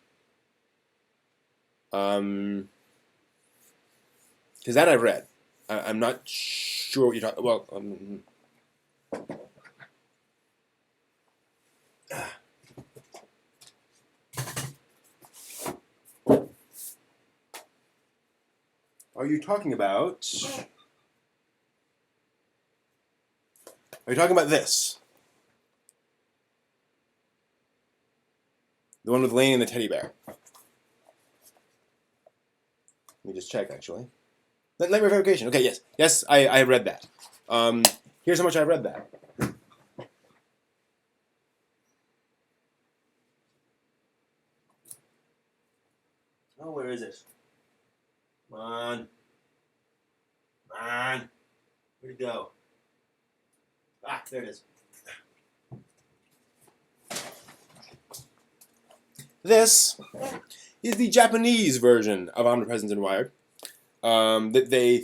Um, because that I've read. I'm not sure what you're talking. Well, are you talking about? Are you talking about this? The one with Lane and the teddy bear. Let me just check actually. Nightmare Fabrication. Okay, yes, yes, I have read that. Here's how much I've read that. Oh, where is it? Come on. Come on. Where'd it go? Ah, there it is. This is the Japanese version of Omnipresence and Wired that they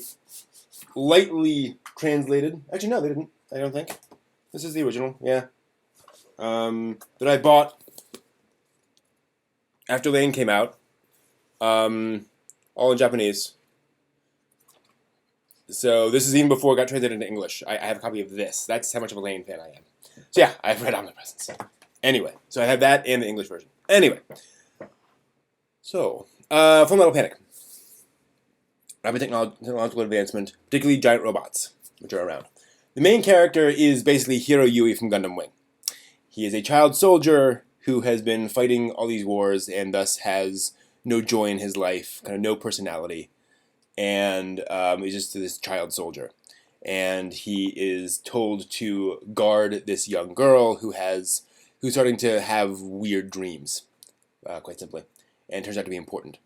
lightly translated. Actually, no, they didn't. I don't think. This is the original, yeah. That I bought after Lane came out. All in Japanese. So this is even before it got translated into English. I have a copy of this. That's how much of a Lane fan I am. So yeah, I've read Omnipresence. Anyway, so I have that and the English version. Anyway, so Full Metal Panic. Rapid technological advancement, particularly giant robots, which are around. The main character is basically Hiro Yui from Gundam Wing. He is a child soldier who has been fighting all these wars and thus has no joy in his life, kind of no personality. and he's just this child soldier, and he is told to guard this young girl who's starting to have weird dreams, quite simply, and turns out to be important.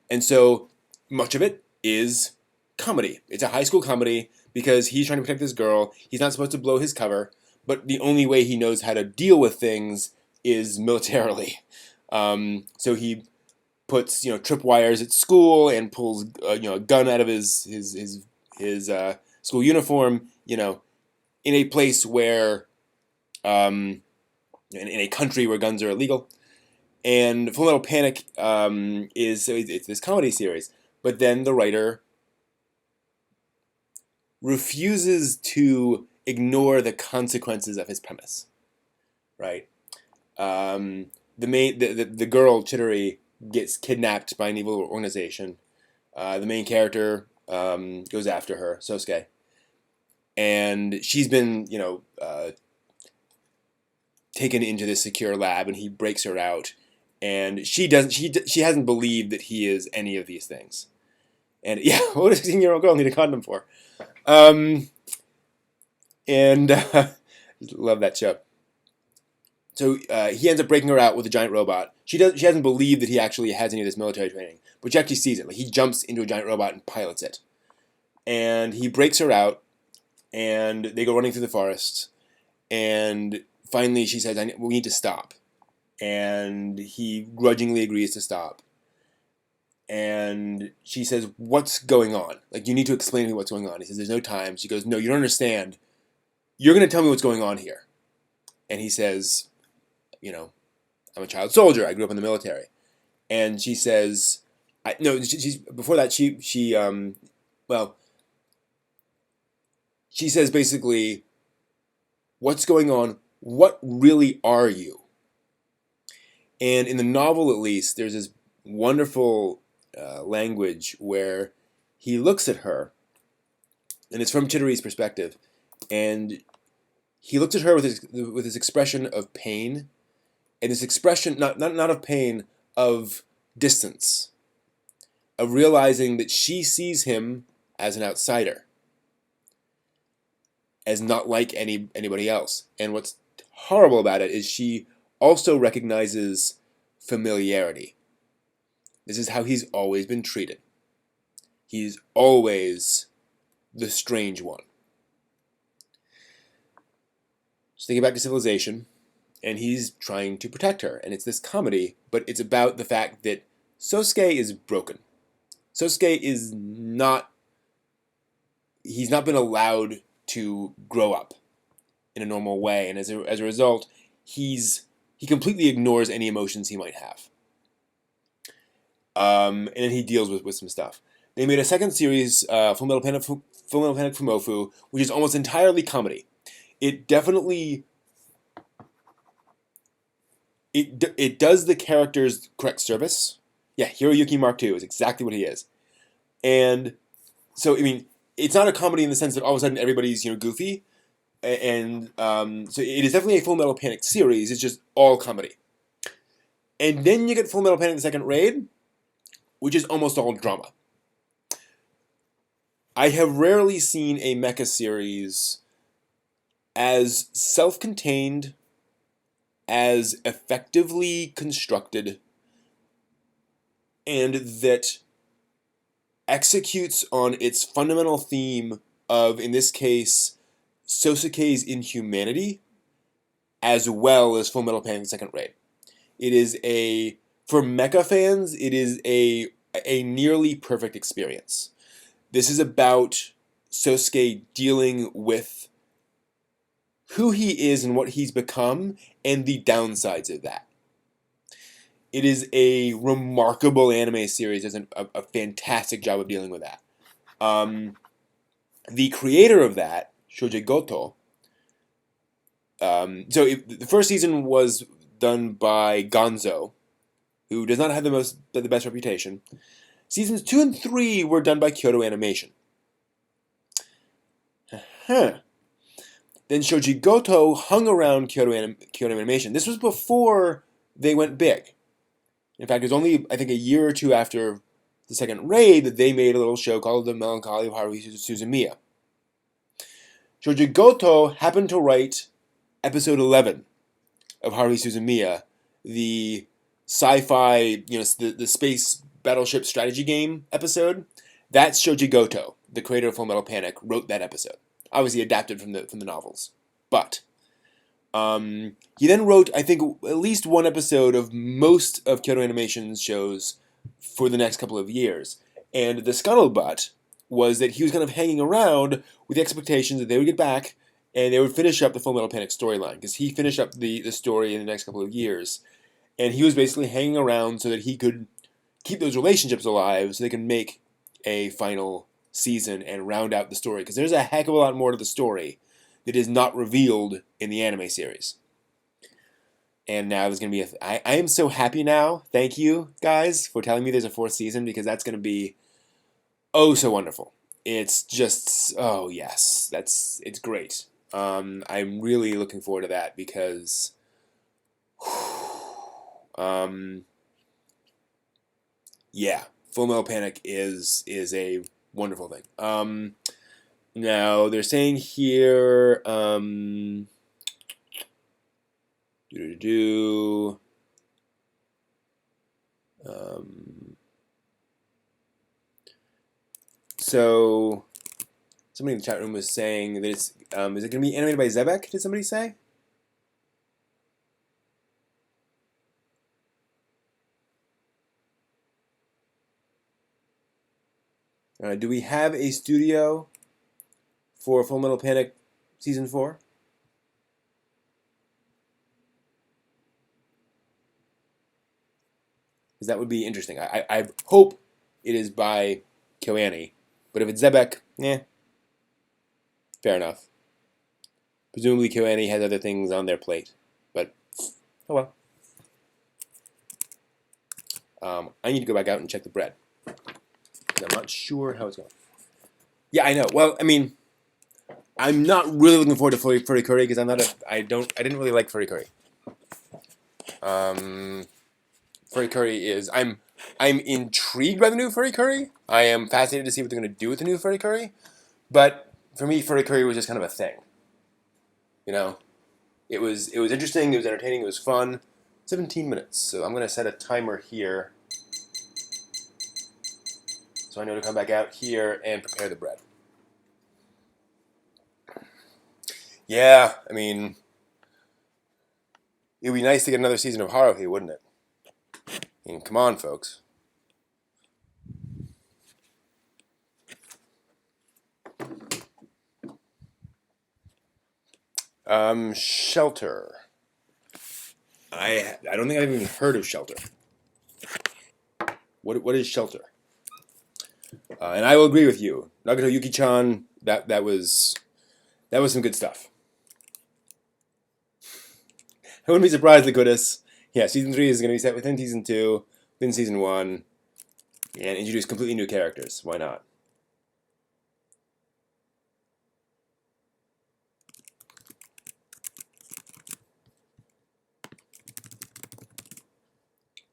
And so much of it is comedy. It's a high school comedy because he's trying to protect this girl. He's not supposed to blow his cover, but the only way he knows how to deal with things is militarily. So he puts tripwires at school and pulls a gun out of his school uniform. In a place where in a country where guns are illegal. And Full Metal Panic it's this comedy series, but then the writer refuses to ignore the consequences of his premise, right? The girl Chidori gets kidnapped by an evil organization. The main character goes after her, Sosuke, and she's been taken into this secure lab, and he breaks her out. And she hasn't believed that he is any of these things. And yeah, what does a 16-year-old girl need a condom for? Love that show. So he ends up breaking her out with a giant robot. She hasn't believed that he actually has any of this military training, but she actually sees it. Like, he jumps into a giant robot and pilots it. And he breaks her out, and they go running through the forest. And finally she says, we need to stop. And he grudgingly agrees to stop. And she says, what's going on? Like, you need to explain to me what's going on. He says, there's no time. She goes, no, you don't understand. You're going to tell me what's going on here. And he says, I'm a child soldier. I grew up in the military. And she says, before that, she says basically, what's going on? What really are you? And in the novel, at least, there's this wonderful language where he looks at her, and it's from Chidori's perspective, and he looks at her with his expression of pain, and this expression not of pain, of distance, of realizing that she sees him as an outsider, as not like anybody else. And what's horrible about it is she also recognizes familiarity. This is how he's always been treated. He's always the strange one. So they get back to civilization, and he's trying to protect her. And it's this comedy, but it's about the fact that Sosuke is broken. Sosuke is not... He's not been allowed to grow up in a normal way, and as a result, he completely ignores any emotions he might have. And then he deals with some stuff. They made a second series, Full Metal Panic Fumofu, which is almost entirely comedy. It definitely... It does the characters correct service. Yeah, Hiroyuki Mark II is exactly what he is. And so, it's not a comedy in the sense that all of a sudden everybody's goofy. And so it is definitely a Full Metal Panic series. It's just all comedy. And then you get Full Metal Panic: The Second Raid, which is almost all drama. I have rarely seen a mecha series as self-contained, as effectively constructed, and that executes on its fundamental theme of, in this case, Sosuke's inhumanity, as well as Full Metal Panic: The Second Raid. It is for mecha fans, it is a nearly perfect experience. This is about Sosuke dealing with who he is and what he's become, and the downsides of that. It is a remarkable anime series. Does a fantastic job of dealing with that. The creator of that, Shoji Goto. The first season was done by Gonzo, who does not have the best reputation. Seasons 2 and 3 were done by Kyoto Animation. Then Shoji Goto hung around Kyoto Animation. This was before they went big. In fact, it was only, I think, a year or two after the second raid that they made a little show called The Melancholy of Haruhi Suzumiya. Shoji Goto happened to write episode 11 of Haruhi Suzumiya, the sci-fi, the space battleship strategy game episode. That's Shoji Goto, the creator of Full Metal Panic, wrote that episode. Obviously adapted from the novels. But he then wrote, I think, at least one episode of most of Kyoto Animation's shows for the next couple of years. And the scuttlebutt was that he was kind of hanging around with the expectations that they would get back and they would finish up the Full Metal Panic storyline, because he finished up the story in the next couple of years. And he was basically hanging around so that he could keep those relationships alive so they can make a final season and round out the story. Because there's a heck of a lot more to the story that is not revealed in the anime series. And now there's going to be I am so happy now. Thank you, guys, for telling me there's a 4th season, because that's going to be oh so wonderful. It's just, oh yes, it's great. I'm really looking forward to that, because yeah, Full Metal Panic is a wonderful thing. Now they're saying here, so somebody in the chat room was saying that it's, is it going to be animated by Zebek? Did somebody say? Do we have a studio for Full Metal Panic Season 4? Because that would be interesting. I hope it is by KyoAni, but if it's Zebek, fair enough. Presumably KyoAni has other things on their plate, but oh well. I need to go back out and check the bread. I'm not sure how it's going. Yeah, I know. Well, I mean, I'm not really looking forward to furry curry, because I didn't really like furry curry. Furry curry is, I'm intrigued by the new furry curry. I am fascinated to see what they're going to do with the new furry curry. But for me, furry curry was just kind of a thing. It was interesting, it was entertaining, it was fun. 17 minutes, so I'm going to set a timer here, so I know to come back out here and prepare the bread. Yeah, I mean, it would be nice to get another season of Haruhi, wouldn't it? I mean, come on, folks. Shelter. I don't think I've even heard of Shelter. What is Shelter? And I will agree with you, Nagato Yuki-chan. That was some good stuff. I wouldn't be surprised, Liquidus. Yeah, Season 3 is going to be set within Season 2, within Season 1, and introduce completely new characters. Why not?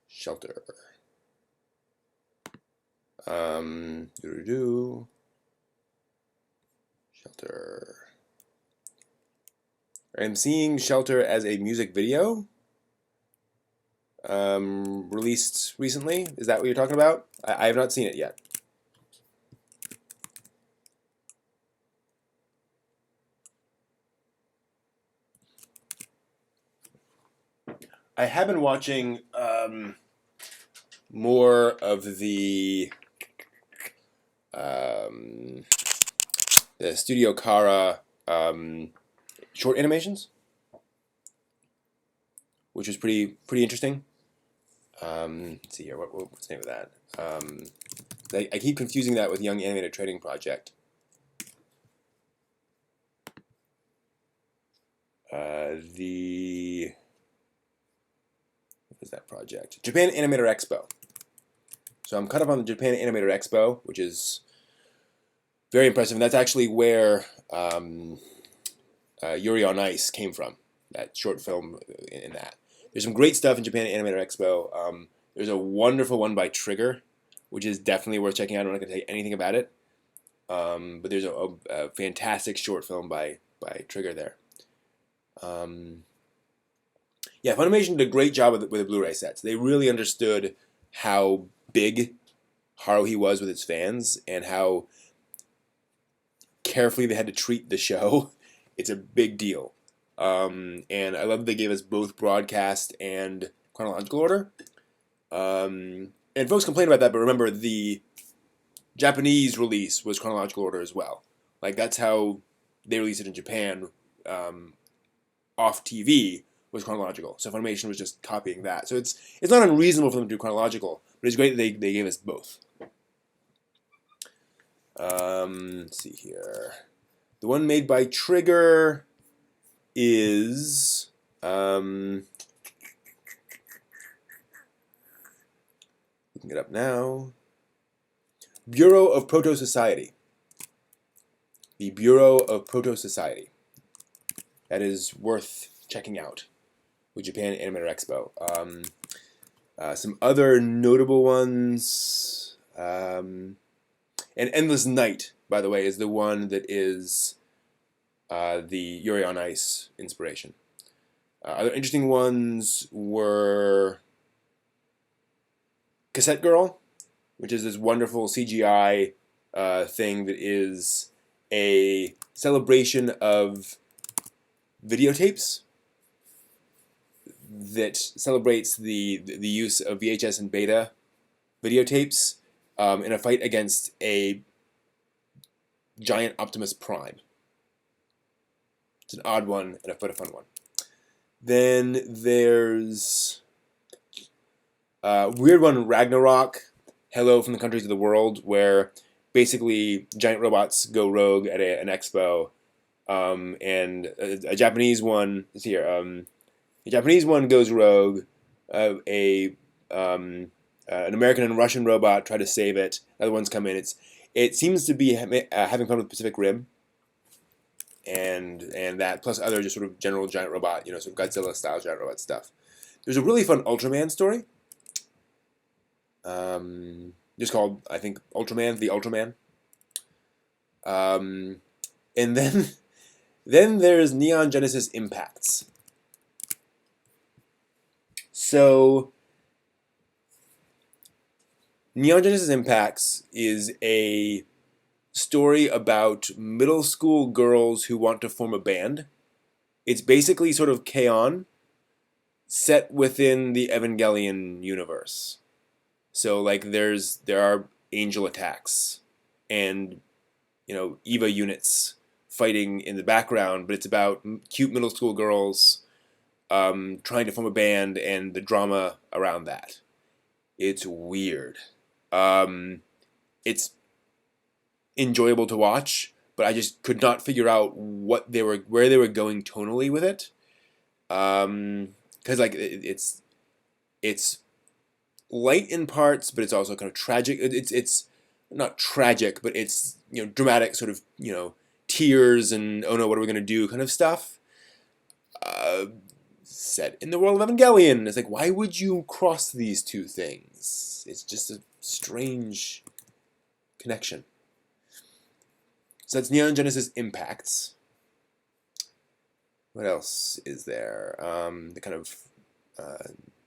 Shelter. Shelter. I'm seeing Shelter as a music video released recently. Is that what you're talking about? I have not seen it yet. I have been watching more of the Studio Kara short animations, which was pretty interesting. Let's see here, what's the name of that? I keep confusing that with Young Animated Trading Project. What is that project? Japan Animator Expo. So I'm caught up on the Japan Animator Expo, which is very impressive, and that's actually where Yuri on Ice came from, that short film in that. There's some great stuff in Japan Animator Expo. There's a wonderful one by Trigger which is definitely worth checking out. I'm not going to tell you anything about it, but there's a fantastic short film by Trigger there. Yeah, Funimation did a great job with the Blu-ray sets. They really understood how big Haruhi was with its fans and how carefully they had to treat the show. It's a big deal. And I love that they gave us both broadcast and chronological order. And folks complain about that, but remember, the Japanese release was chronological order as well. Like, that's how they released it in Japan. Off TV was chronological. So Funimation was just copying that. So it's not unreasonable for them to do chronological, but it's great that they gave us both. Let's see here. The one made by Trigger is looking it up now. Bureau of Proto-Society. The Bureau of Proto-Society. That is worth checking out with Japan Animator Expo. Some other notable ones. And Endless Night, by the way, is the one that is the Yuri on Ice inspiration. Other interesting ones were Cassette Girl, which is this wonderful CGI thing that is a celebration of videotapes that celebrates the use of VHS and beta videotapes in a fight against a giant Optimus Prime. It's an odd one and a fun one. Then there's a weird one, Ragnarok, Hello from the Countries of the World, where basically giant robots go rogue at an expo. And a Japanese one is here. A Japanese one goes rogue. An American and Russian robot try to save it. Other ones come in. It seems to be having fun with Pacific Rim, and that plus other just sort of general giant robot, sort of Godzilla style giant robot stuff. There's a really fun Ultraman story. Just called, I think, Ultraman, the Ultraman. And then there's Neon Genesis Impacts. So, Neon Genesis Impacts is a story about middle school girls who want to form a band. It's basically sort of K-On! Set within the Evangelion universe. So, like, there are angel attacks and, EVA units fighting in the background, but it's about cute middle school girls trying to form a band and the drama around that. It's weird. It's enjoyable to watch, but I just could not figure out where they were going tonally with it. Because it's light in parts, but it's also kind of tragic. It's not tragic, but it's dramatic, sort of tears and oh no, what are we gonna do kind of stuff. Set in the world of Evangelion. It's like, why would you cross these two things? It's just a strange connection. So that's Neon Genesis Impacts. What else is there that kind of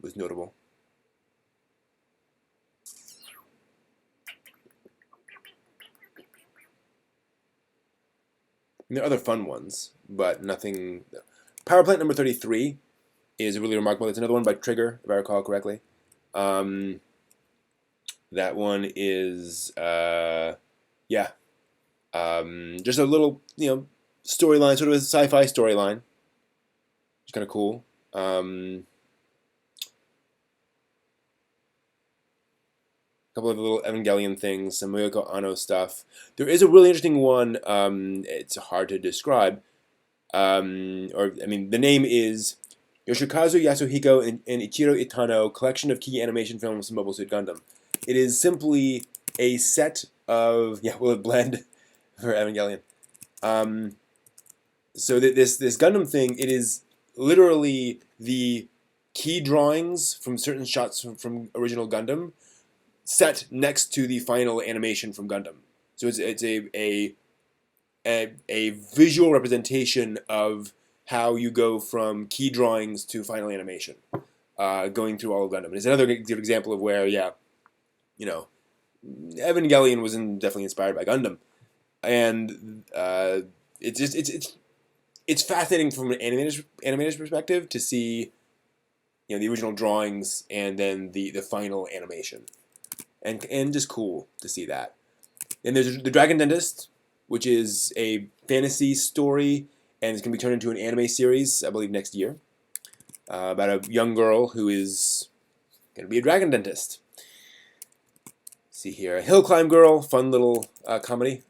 was notable? And there are other fun ones, but nothing. Power Plant number 33 is really remarkable. It's another one by Trigger, if I recall correctly. That one is, just a little, storyline, sort of a sci-fi storyline. It's kind of cool. Couple of little Evangelion things, some Miyoko Anno stuff. There is a really interesting one. It's hard to describe. The name is Yoshikazu Yasuhiko and Ichiro Itano Collection of Key Animation Films from Mobile Suit Gundam. It is simply a set of will it blend for Evangelion? So this Gundam thing, it is literally the key drawings from certain shots from original Gundam set next to the final animation from Gundam. So it's a visual representation of how you go from key drawings to final animation, going through all of Gundam. And it's another good example of where, yeah, you know, Evangelion was definitely inspired by Gundam, and it's fascinating from an animator's perspective to see, you know, the original drawings and then the final animation, and just cool to see that. And there's the Dragon Dentist, which is a fantasy story, and it's going to be turned into an anime series, I believe, next year, about a young girl who is going to be a dragon dentist. See here, Hill Climb Girl, fun little comedy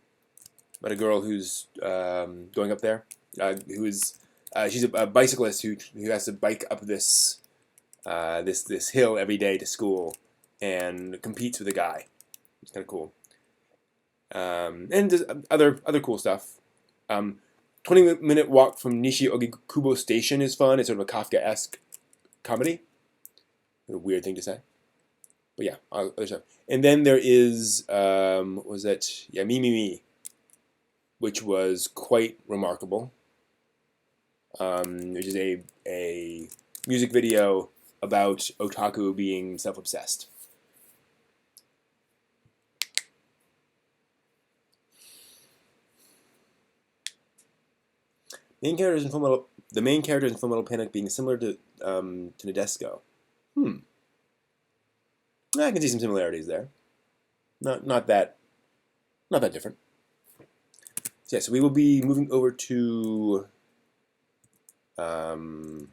about a girl who's going up there, she's a bicyclist who has to bike up this hill every day to school and competes with a guy. It's kind of cool. And just other cool stuff. 20-minute walk from Nishi Ogikubo Station is fun. It's sort of a Kafka-esque comedy. A weird thing to say. But yeah, other stuff. And then there is, what was that? Yeah, Me, Me, Me, which was quite remarkable. Which is a music video about otaku being self-obsessed. The main characters in Full Metal Panic being similar to Nadesco. I can see some similarities there. Not that different. So yeah, so we will be moving over to the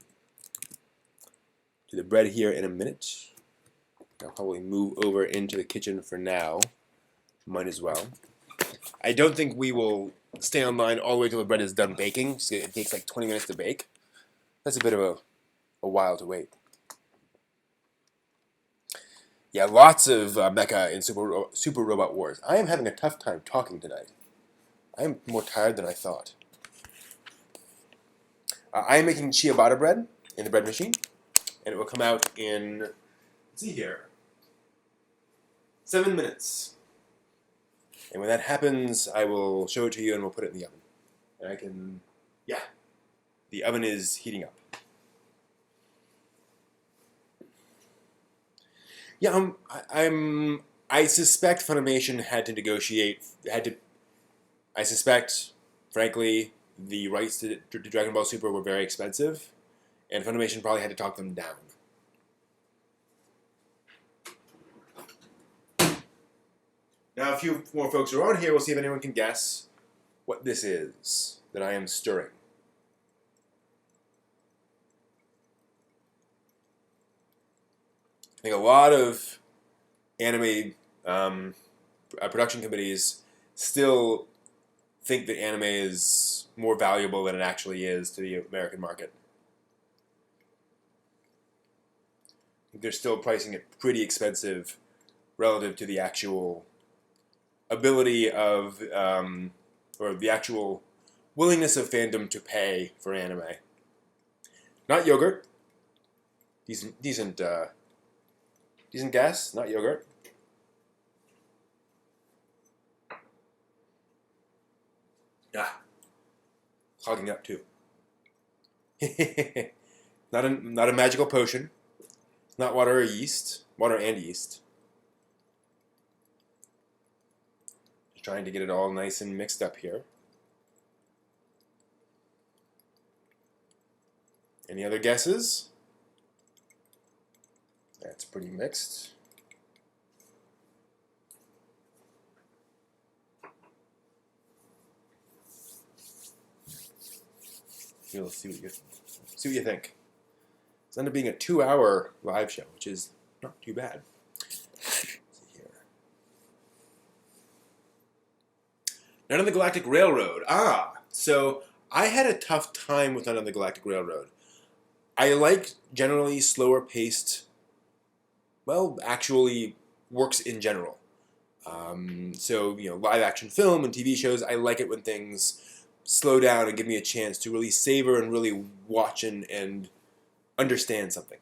bread here in a minute. I'll probably move over into the kitchen for now. Might as well. I don't think we will stay online all the way till the bread is done baking. So it takes like 20 minutes to bake. That's a bit of a while to wait. Yeah, lots of mecha in Super Robot Wars. I am having a tough time talking tonight. I am more tired than I thought. I am making ciabatta bread in the bread machine, and it will come out in, let's see here, 7 minutes. And when that happens, I will show it to you and we'll put it in the oven. And I can, yeah, the oven is heating up. Yeah, I suspect Funimation had to negotiate, I suspect, frankly, the rights to Dragon Ball Super were very expensive, and Funimation probably had to talk them down. Now, a few more folks are on here. We'll see if anyone can guess what this is that I am stirring. I think a lot of anime production companies still think that anime is more valuable than it actually is to the American market. I think they're still pricing it pretty expensive relative to the actual ability of, or the actual willingness of fandom to pay for anime. Not yogurt. Decent guess. Not yogurt. Ah, clogging up too. Not a magical potion. Not water or yeast. Water and yeast. Just trying to get it all nice and mixed up here. Any other guesses? That's pretty mixed. We'll see what you think. It's ended up being a 2-hour live show, which is not too bad. Let's see here. Night on the Galactic Railroad. So I had a tough time with Night on the Galactic Railroad. I like generally slower paced, well, actually works in general. So, you know, live action film and TV shows, I like it when things slow down and give me a chance to really savor and really watch and understand something.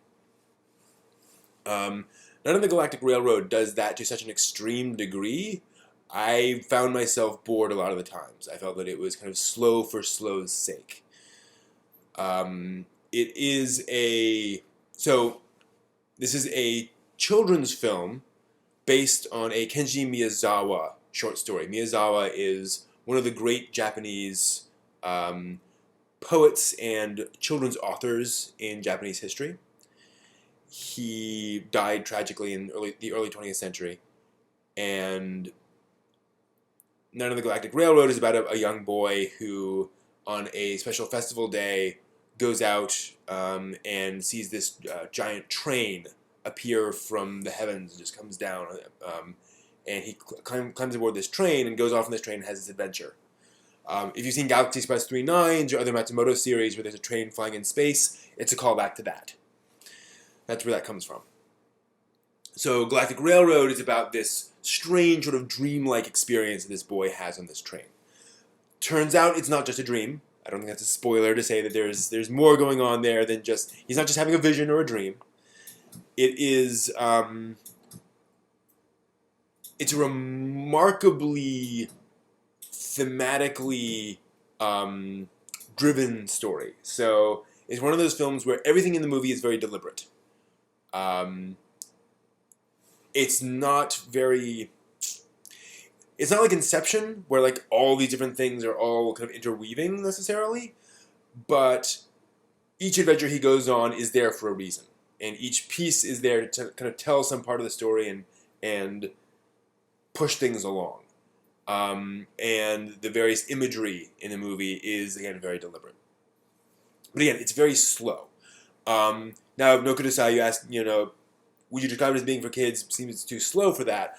None of the Galactic Railroad does that to such an extreme degree. I found myself bored a lot of the times. I felt that it was kind of slow for slow's sake. It is a... So, this is a children's film based on a Kenji Miyazawa short story. Miyazawa is one of the great Japanese poets and children's authors in Japanese history. He died tragically in the early 20th century, and None of the Galactic Railroad is about a young boy who, on a special festival day, goes out and sees this giant train appear from the heavens and just comes down. And he climbs aboard this train and goes off on this train and has this adventure. If you've seen Galaxy Express 39s or other WATAMOTE series where there's a train flying in space, it's a callback to that. That's where that comes from. So Galactic Railroad is about this strange sort of dreamlike experience that this boy has on this train. Turns out it's not just a dream. I don't think that's a spoiler to say that there's more going on there than just... He's not just having a vision or a dream. It is... it's a remarkably thematically driven story. So it's one of those films where everything in the movie is very deliberate. It's not very... It's not like Inception, where like all these different things are all kind of interweaving necessarily, but each adventure he goes on is there for a reason, and each piece is there to kind of tell some part of the story and push things along. And the various imagery in the movie is, again, very deliberate. But again, it's very slow. Now, no Kudasai, you asked, would you describe it as being for kids? Seems it's too slow for that.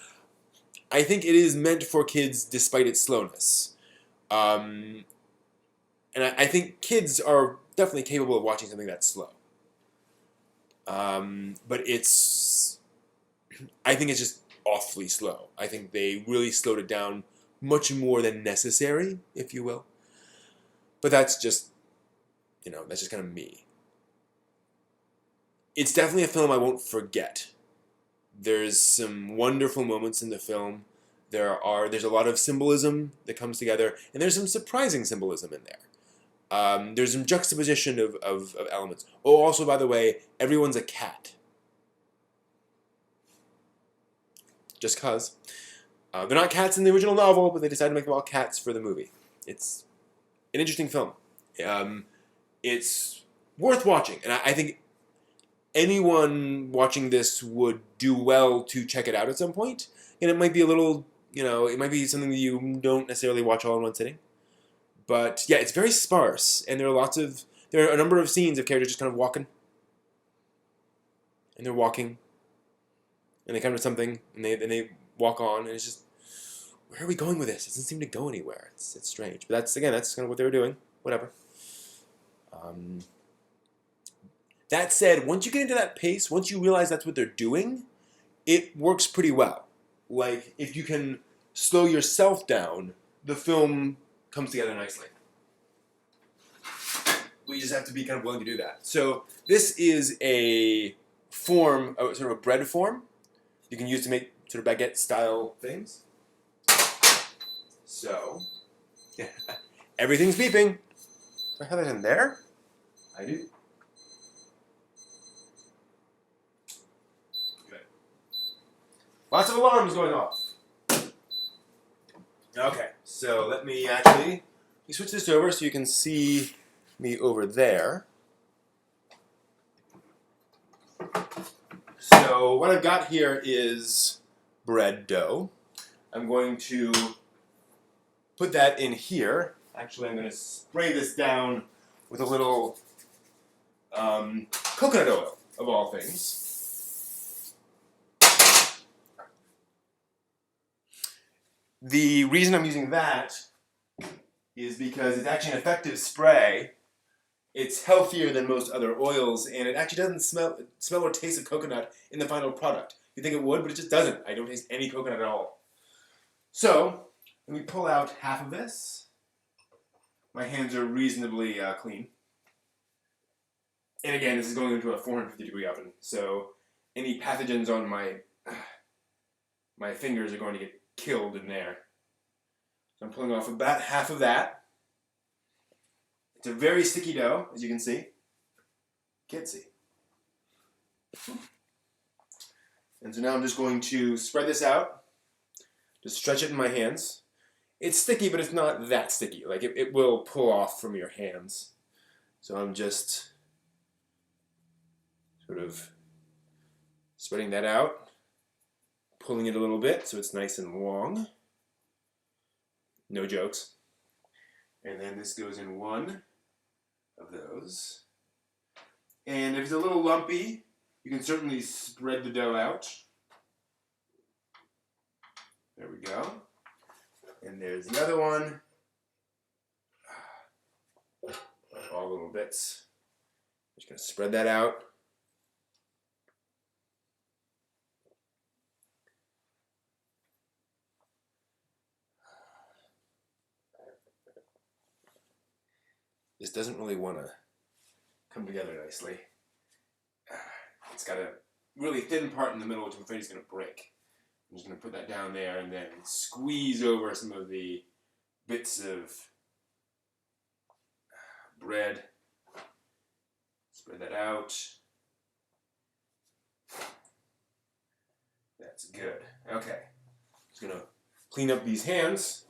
I think it is meant for kids despite its slowness. And I think kids are definitely capable of watching something that's slow. But I think it's just awfully slow. I think they really slowed it down much more than necessary, if you will. But that's just, that's just kind of me. It's definitely a film I won't forget. There's some wonderful moments in the film. There's a lot of symbolism that comes together, and there's some surprising symbolism in there. There's some juxtaposition of elements. Oh, also, by the way, everyone's a cat. Just 'cause. They're not cats in the original novel, but they decided to make them all cats for the movie. It's an interesting film. It's worth watching, and I think anyone watching this would do well to check it out at some point. And it might be a little, it might be something that you don't necessarily watch all in one sitting. But yeah, it's very sparse, and there are a number of scenes of characters just kind of walking. And they're walking, and they come to something, and they walk on, and it's just, where are we going with this? It doesn't seem to go anywhere. It's strange. But that's kind of what they were doing. Whatever. That said, once you get into that pace, once you realize that's what they're doing, it works pretty well. Like, if you can slow yourself down, the film comes together nicely. We just have to be kind of willing to do that. So, this is a form, sort of a bread form, you can use to make sort of baguette-style things. So, yeah, everything's beeping. Do I have that in there? I do. Lots of alarms going off. Okay, so let me switch this over so you can see me over there. So what I've got here is bread dough. I'm going to put that in here. Actually, I'm going to spray this down with a little coconut oil, of all things. The reason I'm using that is because it's actually an effective spray. It's healthier than most other oils, and it actually doesn't smell or taste of coconut in the final product. You think it would, but it just doesn't. I don't taste any coconut at all. So, let me pull out half of this. My hands are reasonably clean. And again, this is going into a 450 degree oven, so any pathogens on my fingers are going to get killed in there. So I'm pulling off about half of that. It's a very sticky dough, as you can see. Can't see. And so now I'm just going to spread this out. Just stretch it in my hands. It's sticky, but it's not that sticky. Like, it will pull off from your hands. So I'm just sort of spreading that out, pulling it a little bit so it's nice and long. No jokes. And then this goes in one of those. And if it's a little lumpy, you can certainly spread the dough out. There we go. And there's the other one. All little bits. Just going to spread that out. This doesn't really want to come together nicely. It's got a really thin part in the middle, which I'm afraid is going to break. I'm just going to put that down there and then squeeze over some of the bits of bread. Spread that out. That's good. Okay. Just going to clean up these hands.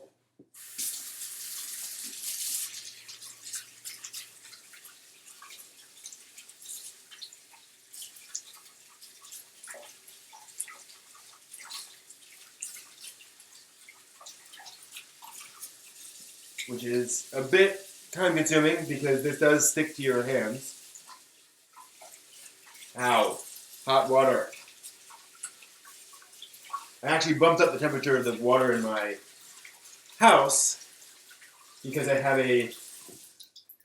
Which is a bit time consuming because this does stick to your hands. Ow. Hot water. I actually bumped up the temperature of the water in my house because I have a...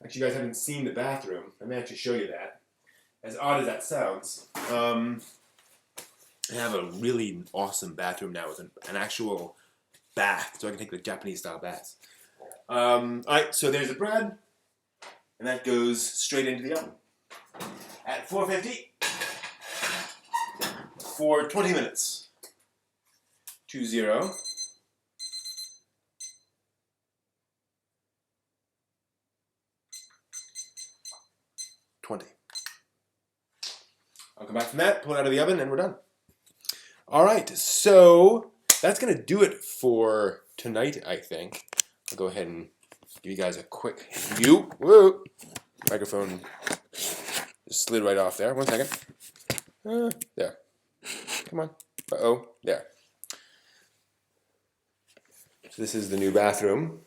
Actually, you guys haven't seen the bathroom. I may actually show you that. As odd as that sounds. I have a really awesome bathroom now with an actual bath, so I can take the Japanese style baths. Alright, so there's the bread, and that goes straight into the oven at 450 for 20 minutes. 20. 20. I'll come back from that, pull it out of the oven, and we're done. Alright, so that's going to do it for tonight, I think. I'll go ahead and give you guys a quick view. Whoa! Microphone just slid right off there. 1 second. There. Come on. Uh-oh. There. So this is the new bathroom,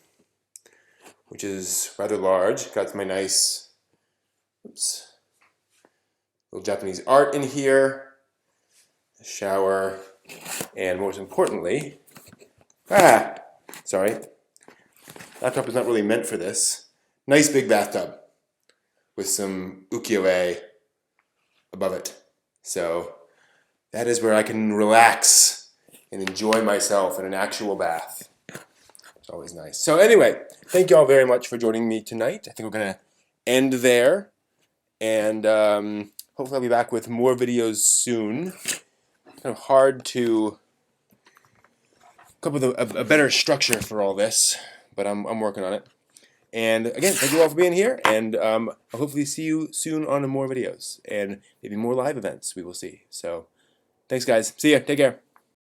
which is rather large. Got my nice, little Japanese art in here. A shower. And most importantly, sorry. Laptop is not really meant for this. Nice big bathtub with some ukiyo-e above it. So that is where I can relax and enjoy myself in an actual bath. It's always nice. So anyway, thank you all very much for joining me tonight. I think we're going to end there. And hopefully I'll be back with more videos soon. Kind of hard to come up with a better structure for all this. But I'm working on it. And again, thank you all for being here, and I'll hopefully see you soon on more videos, and maybe more live events we will see. So, thanks guys. See ya. Take care.